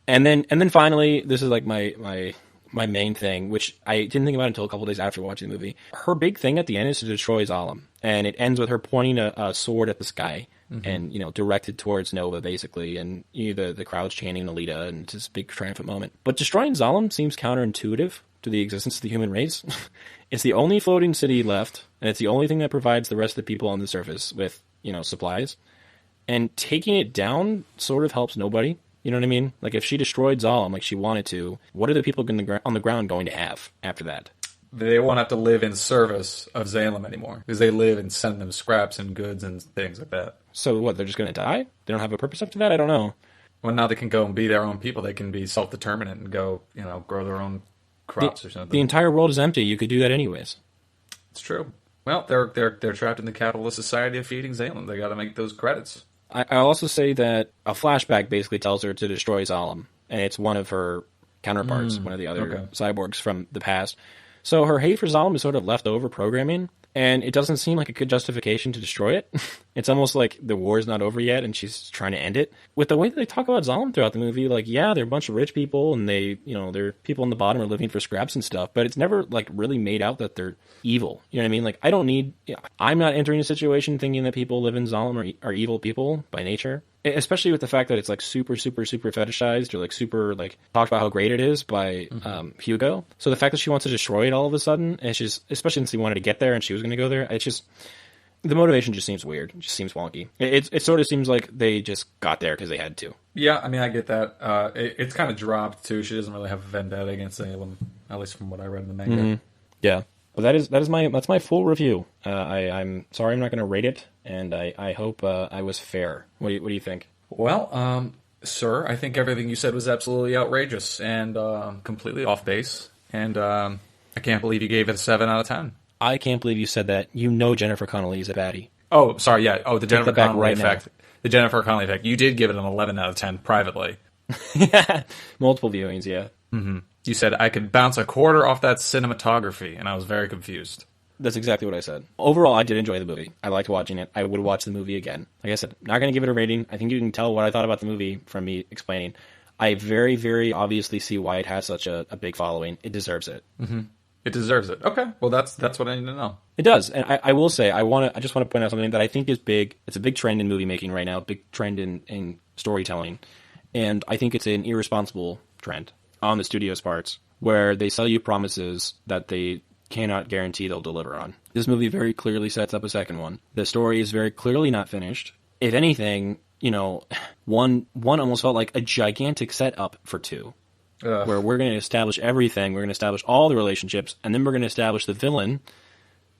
and then finally, this is like my main thing, which I didn't think about until a couple days after watching the movie. Her big thing at the end is to destroy Zalem, and it ends with her pointing a sword at the sky and directed towards Nova basically, and the crowd's chanting Alita, and it's this big triumphant moment. But destroying Zalem seems counterintuitive to the existence of the human race. It's the only floating city left, and it's the only thing that provides the rest of the people on the surface with supplies. And taking it down sort of helps nobody. You know what I mean? Like, if she destroyed Zalem like she wanted to, what are the people on the ground going to have after that? They won't have to live in service of Zalem anymore, because they live and send them scraps and goods and things like that. So what, they're just going to die? They don't have a purpose after that? I don't know. Well, now they can go and be their own people. They can be self-determinate and go, grow their own crops or something. The entire world is empty. You could do that anyways. It's true. Well, they're trapped in the capitalist society of feeding Zalem. They got to make those credits. I'll also say that a flashback basically tells her to destroy Zalem, and it's one of her counterparts, one of the other cyborgs from the past. So her hate for Zalem is sort of leftover programming, and it doesn't seem like a good justification to destroy it. It's almost like the war's not over yet, and she's trying to end it. With the way that they talk about Zalem throughout the movie, like, yeah, they're a bunch of rich people, and they're people on the bottom are living for scraps and stuff, but it's never, like, really made out that they're evil. You know what I mean? Like, I'm not entering a situation thinking that people live in Zalem are evil people by nature. Especially with the fact that it's like super, super, super fetishized or like super like talked about how great it is by Hugo. So the fact that she wants to destroy it all of a sudden, it's just, especially since he wanted to get there and she was going to go there, it's just, the motivation just seems weird. It just seems wonky. It sort of seems like they just got there because they had to. Yeah, I mean, I get that. It's kind of dropped too. She doesn't really have a vendetta against anyone, at least from what I read in the manga. Mm-hmm. Yeah. Well, that's my full review. I'm sorry I'm not going to rate it, and I hope I was fair. What do you think? Well, sir, I think everything you said was absolutely outrageous and completely off base, and I can't believe you gave it a 7 out of 10. I can't believe you said that. Jennifer Connelly is a baddie. Oh, sorry, yeah. Oh, the Jennifer Connelly effect. Now. The Jennifer Connelly effect. You did give it an 11 out of 10 privately. Yeah, multiple viewings, yeah. Mm-hmm. You said I could bounce a quarter off that cinematography, and I was very confused. That's exactly what I said. Overall, I did enjoy the movie. I liked watching it. I would watch the movie again. Like I said, not going to give it a rating. I think you can tell what I thought about the movie from me explaining. I very, very obviously see why it has such a big following. It deserves it. Mm-hmm. It deserves it. Okay, well that's what I need to know. It does, and I will say I just want to point out something that I think is big. It's a big trend in movie making right now. Big trend in storytelling, and I think it's an irresponsible trend on the studio's parts, where they sell you promises that they cannot guarantee they'll deliver on. This movie very clearly sets up a second one. The story is very clearly not finished. If anything, one almost felt like a gigantic setup for 2. Where we're going to establish everything, we're going to establish all the relationships, and then we're going to establish the villain,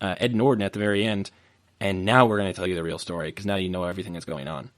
Ed Norton, at the very end, and now we're going to tell you the real story, because now you know everything that's going on.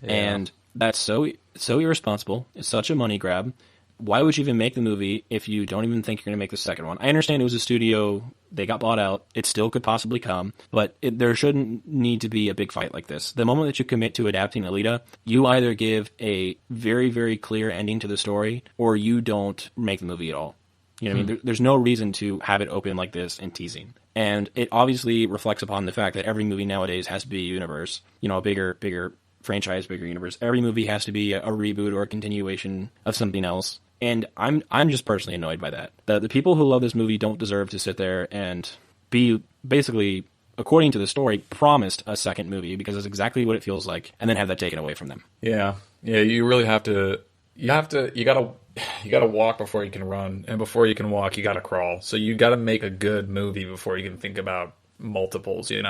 Yeah. And that's so irresponsible. It's such a money grab. Why would you even make the movie if you don't even think you're going to make the second one? I understand it was a studio, they got bought out, it still could possibly come, but there shouldn't need to be a big fight like this. The moment that you commit to adapting Alita, you either give a very, very clear ending to the story, or you don't make the movie at all. You know what I mean? There's no reason to have it open like this and teasing. And it obviously reflects upon the fact that every movie nowadays has to be a universe, a bigger franchise, bigger universe. Every movie has to be a reboot or a continuation of something else. And I'm just personally annoyed by that. The people who love this movie don't deserve to sit there and be basically, according to the story, promised a second movie, because that's exactly what it feels like, and then have that taken away from them. Yeah, you really have to you gotta walk before you can run, and before you can walk, you gotta crawl. So you gotta make a good movie before you can think about multiples. You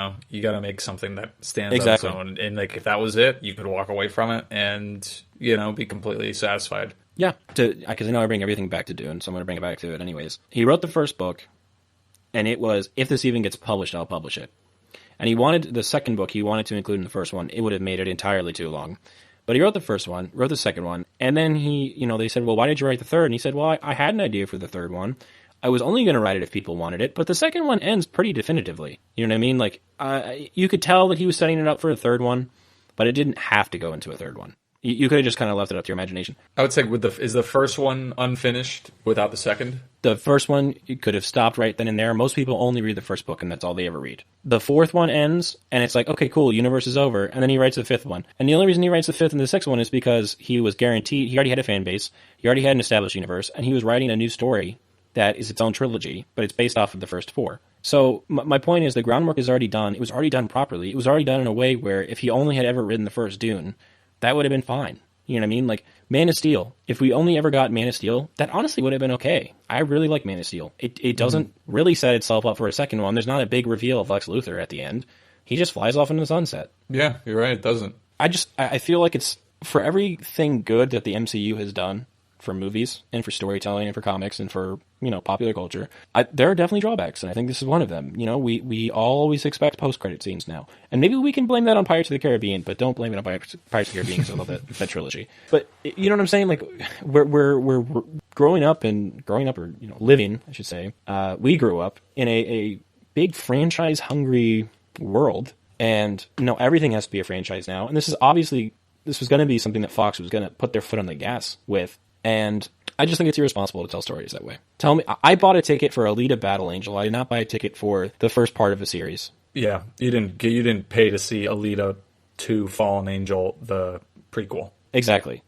gotta make something that stands Exactly. on its own. And like if that was it, you could walk away from it and be completely satisfied. Yeah, because I know I bring everything back to Dune, so I'm going to bring it back to it anyways. He wrote the first book, and it was, if this even gets published, I'll publish it. And he wanted the second book, he wanted to include in the first one. It would have made it entirely too long. But he wrote the first one, wrote the second one, and then they said, well, why did you write the third? And he said, well, I had an idea for the third one. I was only going to write it if people wanted it, but the second one ends pretty definitively. You know what I mean? Like, you could tell that he was setting it up for a third one, but it didn't have to go into a third one. You could have just kind of left it up to your imagination. I would say is the first one unfinished without the second? The first one, you could have stopped right then and there. Most people only read the first book, and that's all they ever read. The fourth one ends, and it's like, okay, cool, universe is over, and then he writes the fifth one. And the only reason he writes the fifth and the sixth one is because he was guaranteed, he already had a fan base, he already had an established universe, and he was writing a new story that is its own trilogy, but it's based off of the first four. So my point is the groundwork is already done. It was already done properly. It was already done in a way where if he only had ever written the first Dune, that would have been fine. You know what I mean? Like, Man of Steel. If we only ever got Man of Steel, that honestly would have been okay. I really like Man of Steel. It doesn't really set itself up for a second one. There's not a big reveal of Lex Luthor at the end. He just flies off into the sunset. Yeah, you're right. It doesn't. I feel like it's, for everything good that the MCU has done for movies and for storytelling and for comics and for, popular culture, there are definitely drawbacks, and I think this is one of them. We all always expect post-credit scenes now. And maybe we can blame that on Pirates of the Caribbean, but don't blame it on Pirates of the Caribbean because I love that trilogy. But you know what I'm saying? Like, we're growing up, or living, I should say. We grew up in a big franchise-hungry world, and everything has to be a franchise now. And this was going to be something that Fox was going to put their foot on the gas with. And I just think it's irresponsible to tell stories that way. Tell me, I bought a ticket for Alita Battle Angel. I did not buy a ticket for the first part of a series. Yeah, you didn't pay to see Alita 2 Fallen Angel, the prequel. Exactly.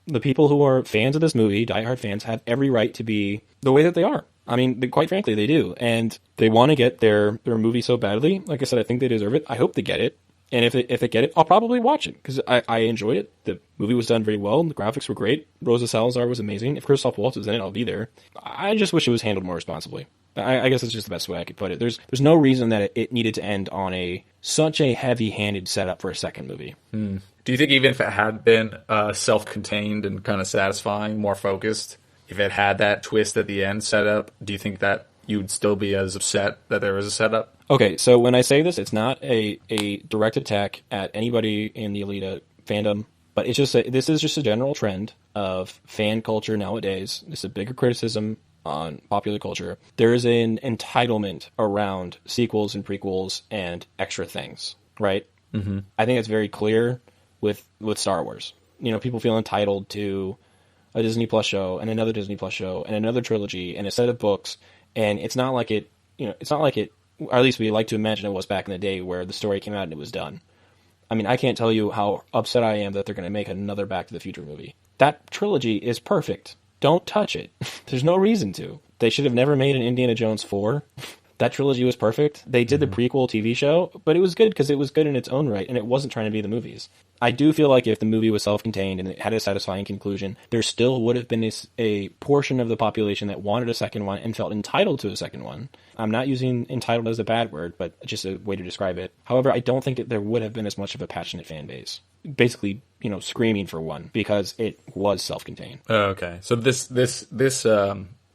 The people who are fans of this movie, diehard fans, have every right to be the way that they are. I mean, quite frankly, they do. And they want to get their movie so badly. Like I said, I think they deserve it. I hope they get it. And if they get it, I'll probably watch it because I enjoyed it. The movie was done very well. The graphics were great. Rosa Salazar was amazing. If Christoph Waltz was in it, I'll be there. I just wish it was handled more responsibly. I guess that's just the best way I could put it. There's no reason that it needed to end on such a heavy-handed setup for a second movie. Do you think even if it had been self-contained and kind of satisfying, more focused, if it had that twist at the end set up, do you think that you'd still be as upset that there was a setup? Okay, so when I say this, it's not a direct attack at anybody in the Alita fandom, but it's just this is just a general trend of fan culture nowadays. This is a bigger criticism on popular culture. There is an entitlement around sequels and prequels and extra things, right? Mm-hmm. I think it's very clear with Star Wars. People feel entitled to a Disney Plus show and another Disney Plus show and another trilogy and a set of books, and it's not like it, or at least we like to imagine it was back in the day where the story came out and it was done. I mean, I can't tell you how upset I am that they're going to make another Back to the Future movie. That trilogy is perfect. Don't touch it. There's no reason to. They should have never made an Indiana Jones 4. That trilogy was perfect. They did the prequel TV show, but it was good because it was good in its own right, and it wasn't trying to be the movies. I do feel like if the movie was self-contained and it had a satisfying conclusion, there still would have been a portion of the population that wanted a second one and felt entitled to a second one. I'm not using entitled as a bad word, but just a way to describe it. However, I don't think that there would have been as much of a passionate fan base. Basically, screaming for one because it was self-contained. Okay. So this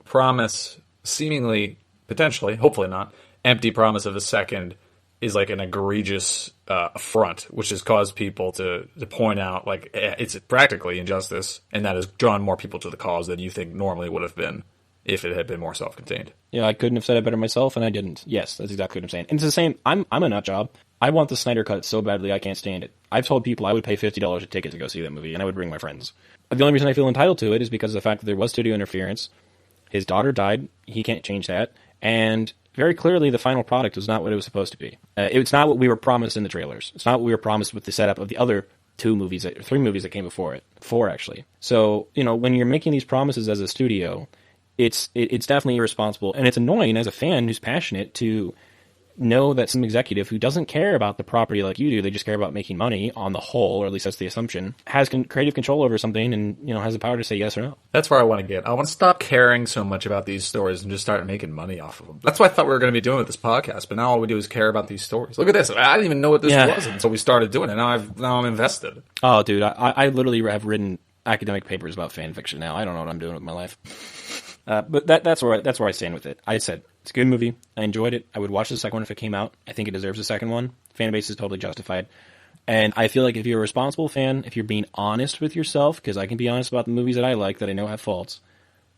promise, seemingly, potentially, hopefully not, empty promise of a second is like an egregious affront, which has caused people to point out like it's practically injustice, and that has drawn more people to the cause than you think normally would have been if it had been more self-contained. Yeah, I couldn't have said it better myself, and I didn't. Yes, that's exactly what I'm saying. And it's the same. I'm a nut job. I want the Snyder Cut so badly I can't stand it. I've told people I would pay $50 a ticket to go see that movie, and I would bring my friends. The only reason I feel entitled to it is because of the fact that there was studio interference. His daughter died. He can't change that. And very clearly, the final product was not what it was supposed to be. It's not what we were promised in the trailers. It's not what we were promised with the setup of the other three movies that came before it. 4, actually. So, when you're making these promises as a studio, it's definitely irresponsible. And it's annoying as a fan who's passionate to know that some executive who doesn't care about the property like you do, they just care about making money on the whole, or at least that's the assumption, has creative control over something and, has the power to say yes or no. That's where I want to get. I want to stop caring so much about these stories and just start making money off of them. That's what I thought we were going to be doing with this podcast, but now all we do is care about these stories. Look at this. I didn't even know what this was until we started doing it. Now I'm invested. Oh, dude, I literally have written academic papers about fan fiction now. I don't know what I'm doing with my life. But that's where I stand with it. I said, it's a good movie. I enjoyed it. I would watch the second one if it came out. I think it deserves a second one. Fan base is totally justified. And I feel like if you're a responsible fan, if you're being honest with yourself, because I can be honest about the movies that I like that I know have faults.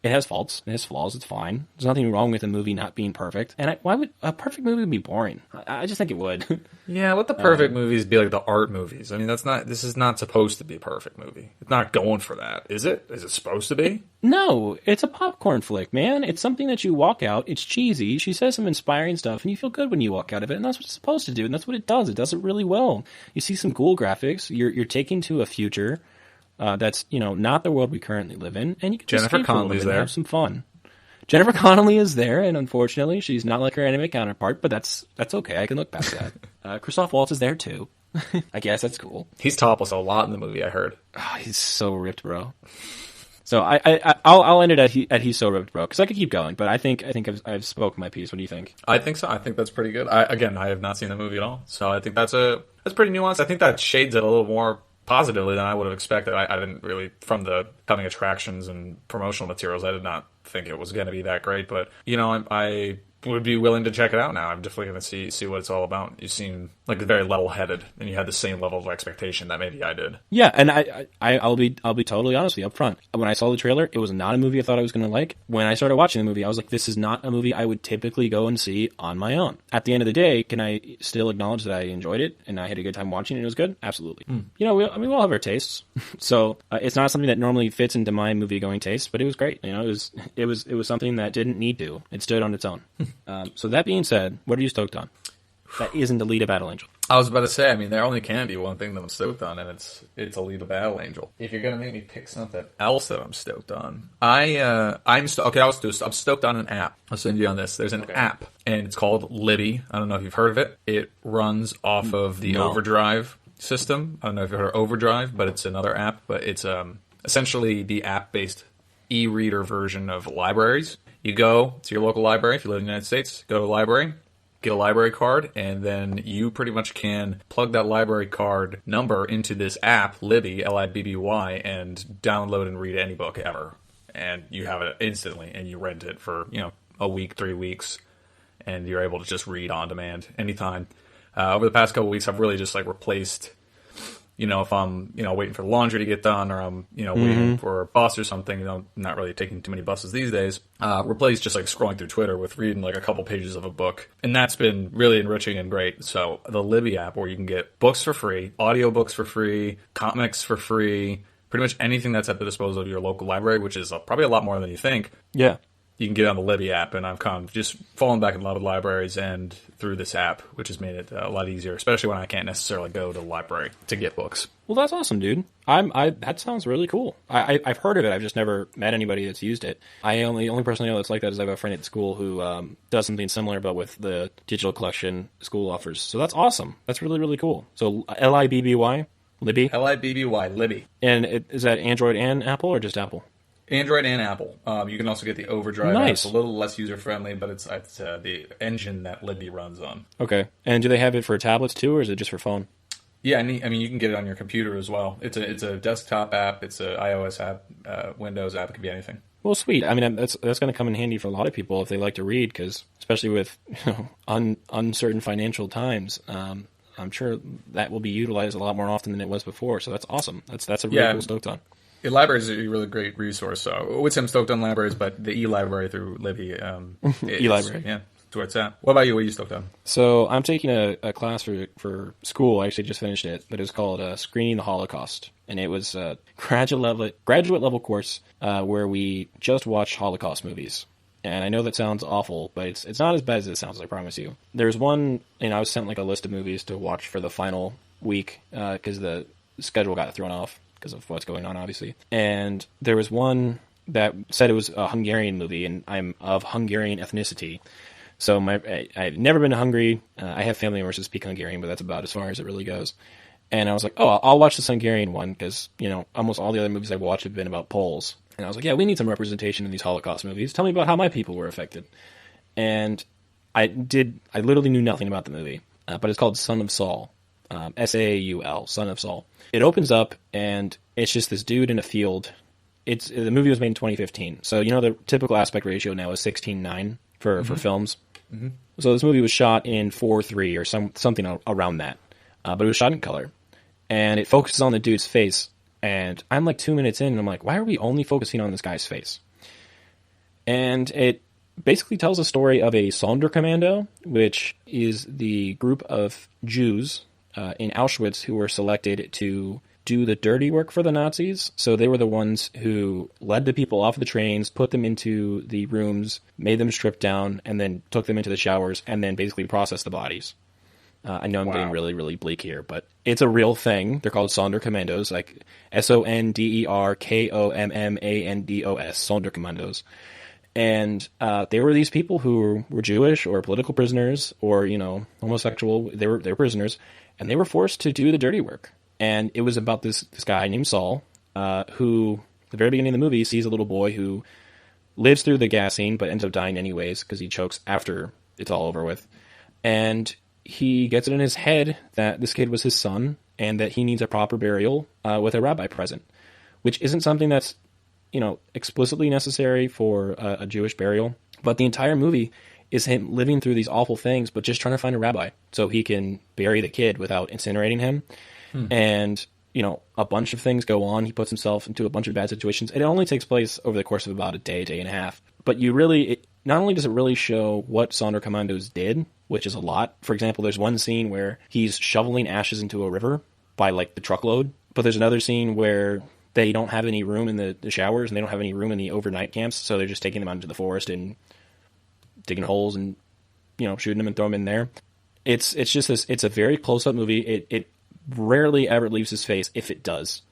It has faults. It has flaws. It's fine. There's nothing wrong with a movie not being perfect. And why would a perfect movie be boring? I just think it would. Yeah, let the perfect movies be like the art movies. I mean, this is not supposed to be a perfect movie. It's not going for that, is it? Is it supposed to be? No, it's a popcorn flick, man. It's something that you walk out. It's cheesy. She says some inspiring stuff, and you feel good when you walk out of it. And that's what it's supposed to do, and that's what it does. It does it really well. You see some cool graphics. You're taking to a future that's not the world we currently live in, and you can just Jennifer Connelly's there. Have some fun. Jennifer Connelly is there, and unfortunately, she's not like her anime counterpart, but that's okay. I can look past that. Christoph Waltz is there too. I guess that's cool. He's topless a lot in the movie, I heard. Oh, he's so ripped, bro. So I'll end it at he's so ripped, bro, because I could keep going, but I think I've spoken my piece. What do you think? I think so. I think that's pretty good. I have not seen the movie at all, so I think that's pretty nuanced. I think that shades it a little more positively than I would have expected. I didn't really, from the coming attractions and promotional materials, I did not think it was going to be that great. But, I would be willing to check it out now. I'm definitely going to see what it's all about. You seem like very level-headed, and you had the same level of expectation that maybe I did. Yeah, and I'll be totally honest with you up front. When I saw the trailer, it was not a movie I thought I was going to like. When I started watching the movie, I was like, this is not a movie I would typically go and see on my own. At the end of the day, can I still acknowledge that I enjoyed it and I had a good time watching it and it was good? Absolutely. We all have our tastes. So it's not something that normally fits into my movie-going taste, but it was great. It was something that didn't need to. It stood on its own. So that being said, what are you stoked on? That isn't Alita Battle Angel. I was about to say, there only can be one thing that I'm stoked on, and it's Alita Battle Angel. If you're gonna make me pick something else that I'm stoked on, I'm stoked on an app. I'll send you on this. There's an app, and it's called Libby. I don't know if you've heard of it. It runs off of the Overdrive system. I don't know if you've heard of Overdrive, but it's another app. But it's essentially the app-based e-reader version of libraries. You go to your local library, if you live in the United States, go to the library, get a library card, and then you pretty much can plug that library card number into this app, Libby, Libby, and download and read any book ever. And you have it instantly, and you rent it for, a week, 3 weeks, and you're able to just read on demand anytime. Over the past couple weeks, I've really just replaced, if I'm, waiting for the laundry to get done, or I'm, waiting for a bus or something, not really taking too many buses these days, replace just scrolling through Twitter with reading a couple pages of a book. And that's been really enriching and great. So the Libby app, where you can get books for free, audiobooks for free, comics for free, pretty much anything that's at the disposal of your local library, which is probably a lot more than you think. Yeah. You can get on the Libby app, and I've kind of just fallen back in love with libraries and through this app, which has made it a lot easier, especially when I can't necessarily go to the library to get books. Well, that's awesome, dude. That sounds really cool. I've heard of it. I've just never met anybody that's used it. The only person I know that's like that is I have a friend at school who does something similar, but with the digital collection school offers. So that's awesome. That's really, really cool. So Libby, Libby? Libby, Libby. And is that Android and Apple, or just Apple? Android and Apple. You can also get the Overdrive app. Nice. It's a little less user-friendly, but it's the engine that Libby runs on. Okay. And do they have it for tablets too, or is it just for phone? Yeah, you can get it on your computer as well. It's a desktop app. It's an iOS app, Windows app. It could be anything. Well, sweet. That's going to come in handy for a lot of people if they like to read, because especially with uncertain financial times, I'm sure that will be utilized a lot more often than it was before. So that's awesome. That's a really cool stoked on. Libraries are a really great resource. So I would say I'm stoked on libraries, but the e-library through Libby, e-library, yeah, that's where it's at. What about you? What are you stoked on? So I'm taking a class for school. I actually just finished it, but it's called Screening the Holocaust, and it was a graduate level course where we just watch Holocaust movies. And I know that sounds awful, but it's not as bad as it sounds, I promise you. There's one, I was sent a list of movies to watch for the final week because the schedule got thrown off because of what's going on, obviously. And there was one that said it was a Hungarian movie, and I'm of Hungarian ethnicity. So I've never been to Hungary. I have family members who speak Hungarian, but that's about as far as it really goes. And I was like, oh, I'll watch this Hungarian one because, almost all the other movies I've watched have been about Poles. And I was like, yeah, we need some representation in these Holocaust movies. Tell me about how my people were affected. And I literally knew nothing about the movie, but it's called Son of Saul, Saul, Son of Saul. It opens up and it's just this dude in a field. The movie was made in 2015. So, the typical aspect ratio now is 16:9 for films. Mm-hmm. So this movie was shot in 4:3 or something around that. But it was shot in color. And it focuses on the dude's face. And I'm like 2 minutes in, and I'm like, why are we only focusing on this guy's face? And it basically tells a story of a Sonderkommando, which is the group of Jews in Auschwitz who were selected to do the dirty work for the Nazis. So they were the ones who led the people off the trains, put them into the rooms, made them strip down, and then took them into the showers, and then basically processed the bodies. I know I'm getting really, really bleak here, but it's a real thing. They're called Sonderkommandos, like Sonderkommandos, Sonderkommandos. And they were these people who were Jewish or political prisoners or, homosexual. They were prisoners, and they were forced to do the dirty work. And it was about this guy named Saul, who, at the very beginning of the movie, sees a little boy who lives through the gassing, but ends up dying anyways because he chokes after it's all over with. And he gets it in his head that this kid was his son and that he needs a proper burial with a rabbi present, which isn't something that's, explicitly necessary for a Jewish burial. But the entire movie is him living through these awful things, but just trying to find a rabbi so he can bury the kid without incinerating him. And, a bunch of things go on. He puts himself into a bunch of bad situations. It only takes place over the course of about a day and a half. But not only does it really show what Sonderkommandos did, which is a lot. For example, there's one scene where he's shoveling ashes into a river by, the truckload. But there's another scene where they don't have any room in the showers and they don't have any room in the overnight camps. So they're just taking them out into the forest and digging holes and, shooting them and throwing them in there. It's just this, it's a very close-up movie. It rarely ever leaves his face, if it does.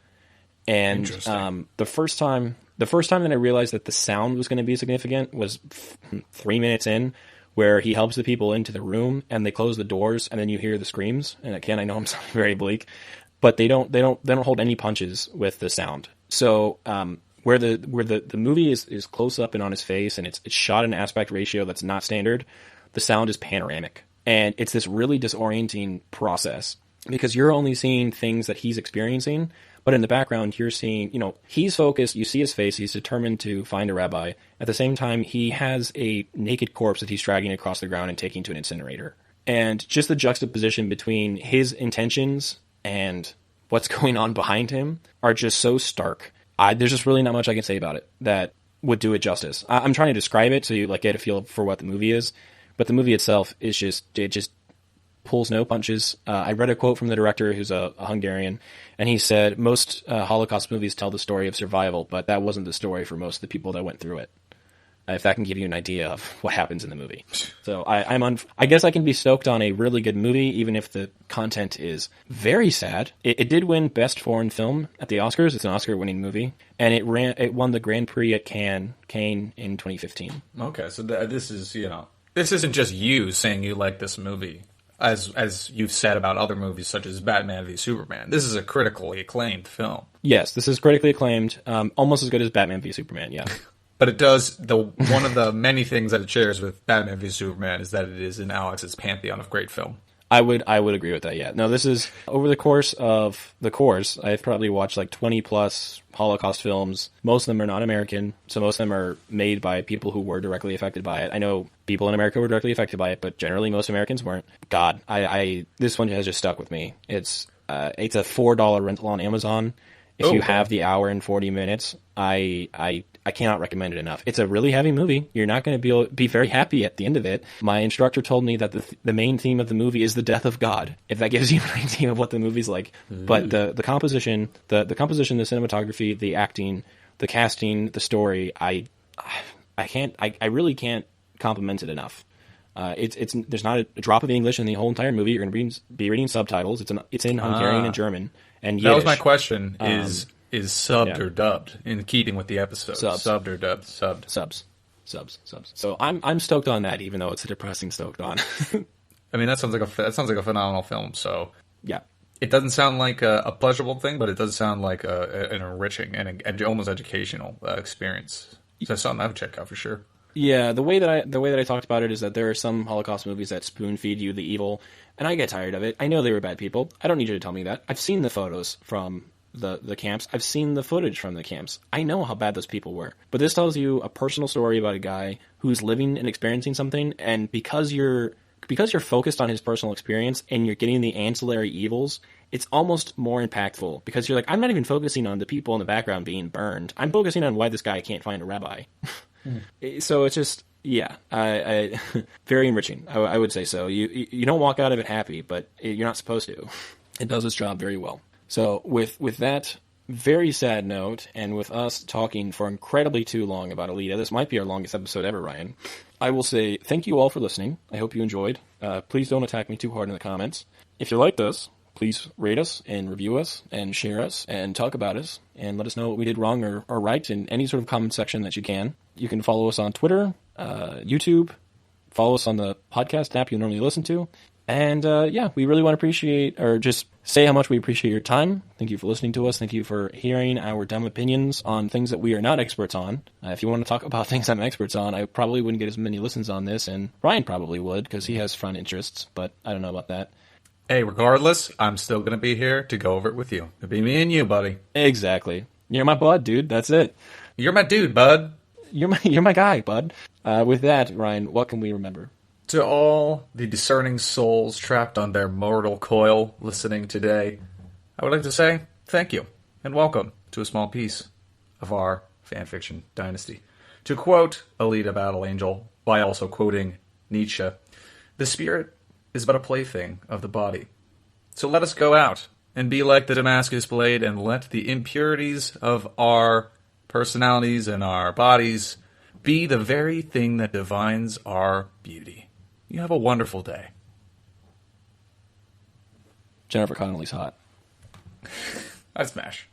And the first time that I realized that the sound was going to be significant was 3 minutes in, where he helps the people into the room and they close the doors and then you hear the screams. And again, I know I'm sounding very bleak, but they don't hold any punches with the sound. So where the movie is close up and on his face and it's shot in an aspect ratio that's not standard, the sound is panoramic. And it's this really disorienting process because you're only seeing things that he's experiencing, but in the background you're seeing, he's focused, you see his face, he's determined to find a rabbi. At the same time, he has a naked corpse that he's dragging across the ground and taking to an incinerator. And just the juxtaposition between his intentions and what's going on behind him are just so stark. There's just really not much I can say about it that would do it justice. I'm trying to describe it so you get a feel for what the movie is, but the movie itself is just pulls no punches. I read a quote from the director, who's a Hungarian, and he said most Holocaust movies tell the story of survival, but that wasn't the story for most of the people that went through it. If that can give you an idea of what happens in the movie. So I guess I can be stoked on a really good movie, even if the content is very sad. It did win Best Foreign Film at the Oscars. It's an Oscar-winning movie, and it won the Grand Prix at Cannes in 2015. Okay, so this is this isn't just you saying you like this movie, as you've said about other movies such as Batman v Superman. This is a critically acclaimed film. Yes, this is critically acclaimed, almost as good as Batman v Superman. Yeah. But it does, one of the many things that it shares with Batman v Superman is that it is in Alex's pantheon of great film. I would agree with that, yeah. No, this is, over the course of I've probably watched 20 plus Holocaust films. Most of them are not American, so most of them are made by people who were directly affected by it. I know people in America were directly affected by it, but generally most Americans weren't. God, this one has just stuck with me. It's a $4 rental on Amazon. If you have the hour and 40 minutes, I cannot recommend it enough. It's a really heavy movie. You're not going to be very happy at the end of it. My instructor told me that the main theme of the movie is the death of God, if that gives you an idea of what the movie's like. But the composition, the cinematography, the acting, the casting, the story, I really can't compliment it enough. There's not a drop of English in the whole entire movie. You're going to be reading subtitles. It's in Hungarian and German and Yiddish. That was my question. Is subbed or dubbed in keeping with the episode? Subs. Subbed or dubbed? Subbed. Subs. Subs. So I'm stoked on that, even though it's a depressing stoked on. I mean, that sounds like a phenomenal film. So Yeah. it doesn't sound like a pleasurable thing, but it does sound like an enriching and almost educational experience. So that's something I would check out for sure. Yeah, the way that I talked about it is that there are some Holocaust movies that spoon feed you the evil, and I get tired of it. I know they were bad people. I don't need you to tell me that. I've seen the photos from the camps. I've seen the footage from the camps. I know how bad those people were. But this tells you a personal story about a guy who's living and experiencing something, and because you're focused on his personal experience and you're getting the ancillary evils, it's almost more impactful because you're like, I'm not even focusing on the people in the background being burned. I'm focusing on why this guy can't find a rabbi. So it's just, yeah, I very enriching. I would say so. You don't walk out of it happy, but you're not supposed to. It does its job very well. So with that very sad note, and with us talking for incredibly too long about Alita, this might be our longest episode ever, Ryan. I will say thank you all for listening. I hope you enjoyed. Please don't attack me too hard in the comments. If you liked us, please rate us and review us and share us and talk about us and let us know what we did wrong or right in any sort of comment section that you can. You can follow us on Twitter, YouTube, follow us on the podcast app you normally listen to. And yeah, we really want to appreciate, or just say how much we appreciate your time. Thank you for listening to us. Thank you for hearing our dumb opinions on things that we are not experts on. If you want to talk about things I'm experts on, I probably wouldn't get as many listens on this, and Ryan probably would because he has front interests, but I don't know about that. Hey, regardless, I'm still going to be here to go over it with you. It'll be me and you, buddy. Exactly. You're my bud, dude. That's it. You're my dude, bud. You're my guy, bud. With that, Ryan, what can we remember? To all the discerning souls trapped on their mortal coil listening today, I would like to say thank you and welcome to a small piece of our fanfiction dynasty. To quote Alita Battle Angel, by also quoting Nietzsche, the spirit is but a plaything of the body. So let us go out and be like the Damascus blade and let the impurities of our personalities and our bodies be the very thing that defines our beauty. You have a wonderful day. Jennifer Connelly's hot. I smash.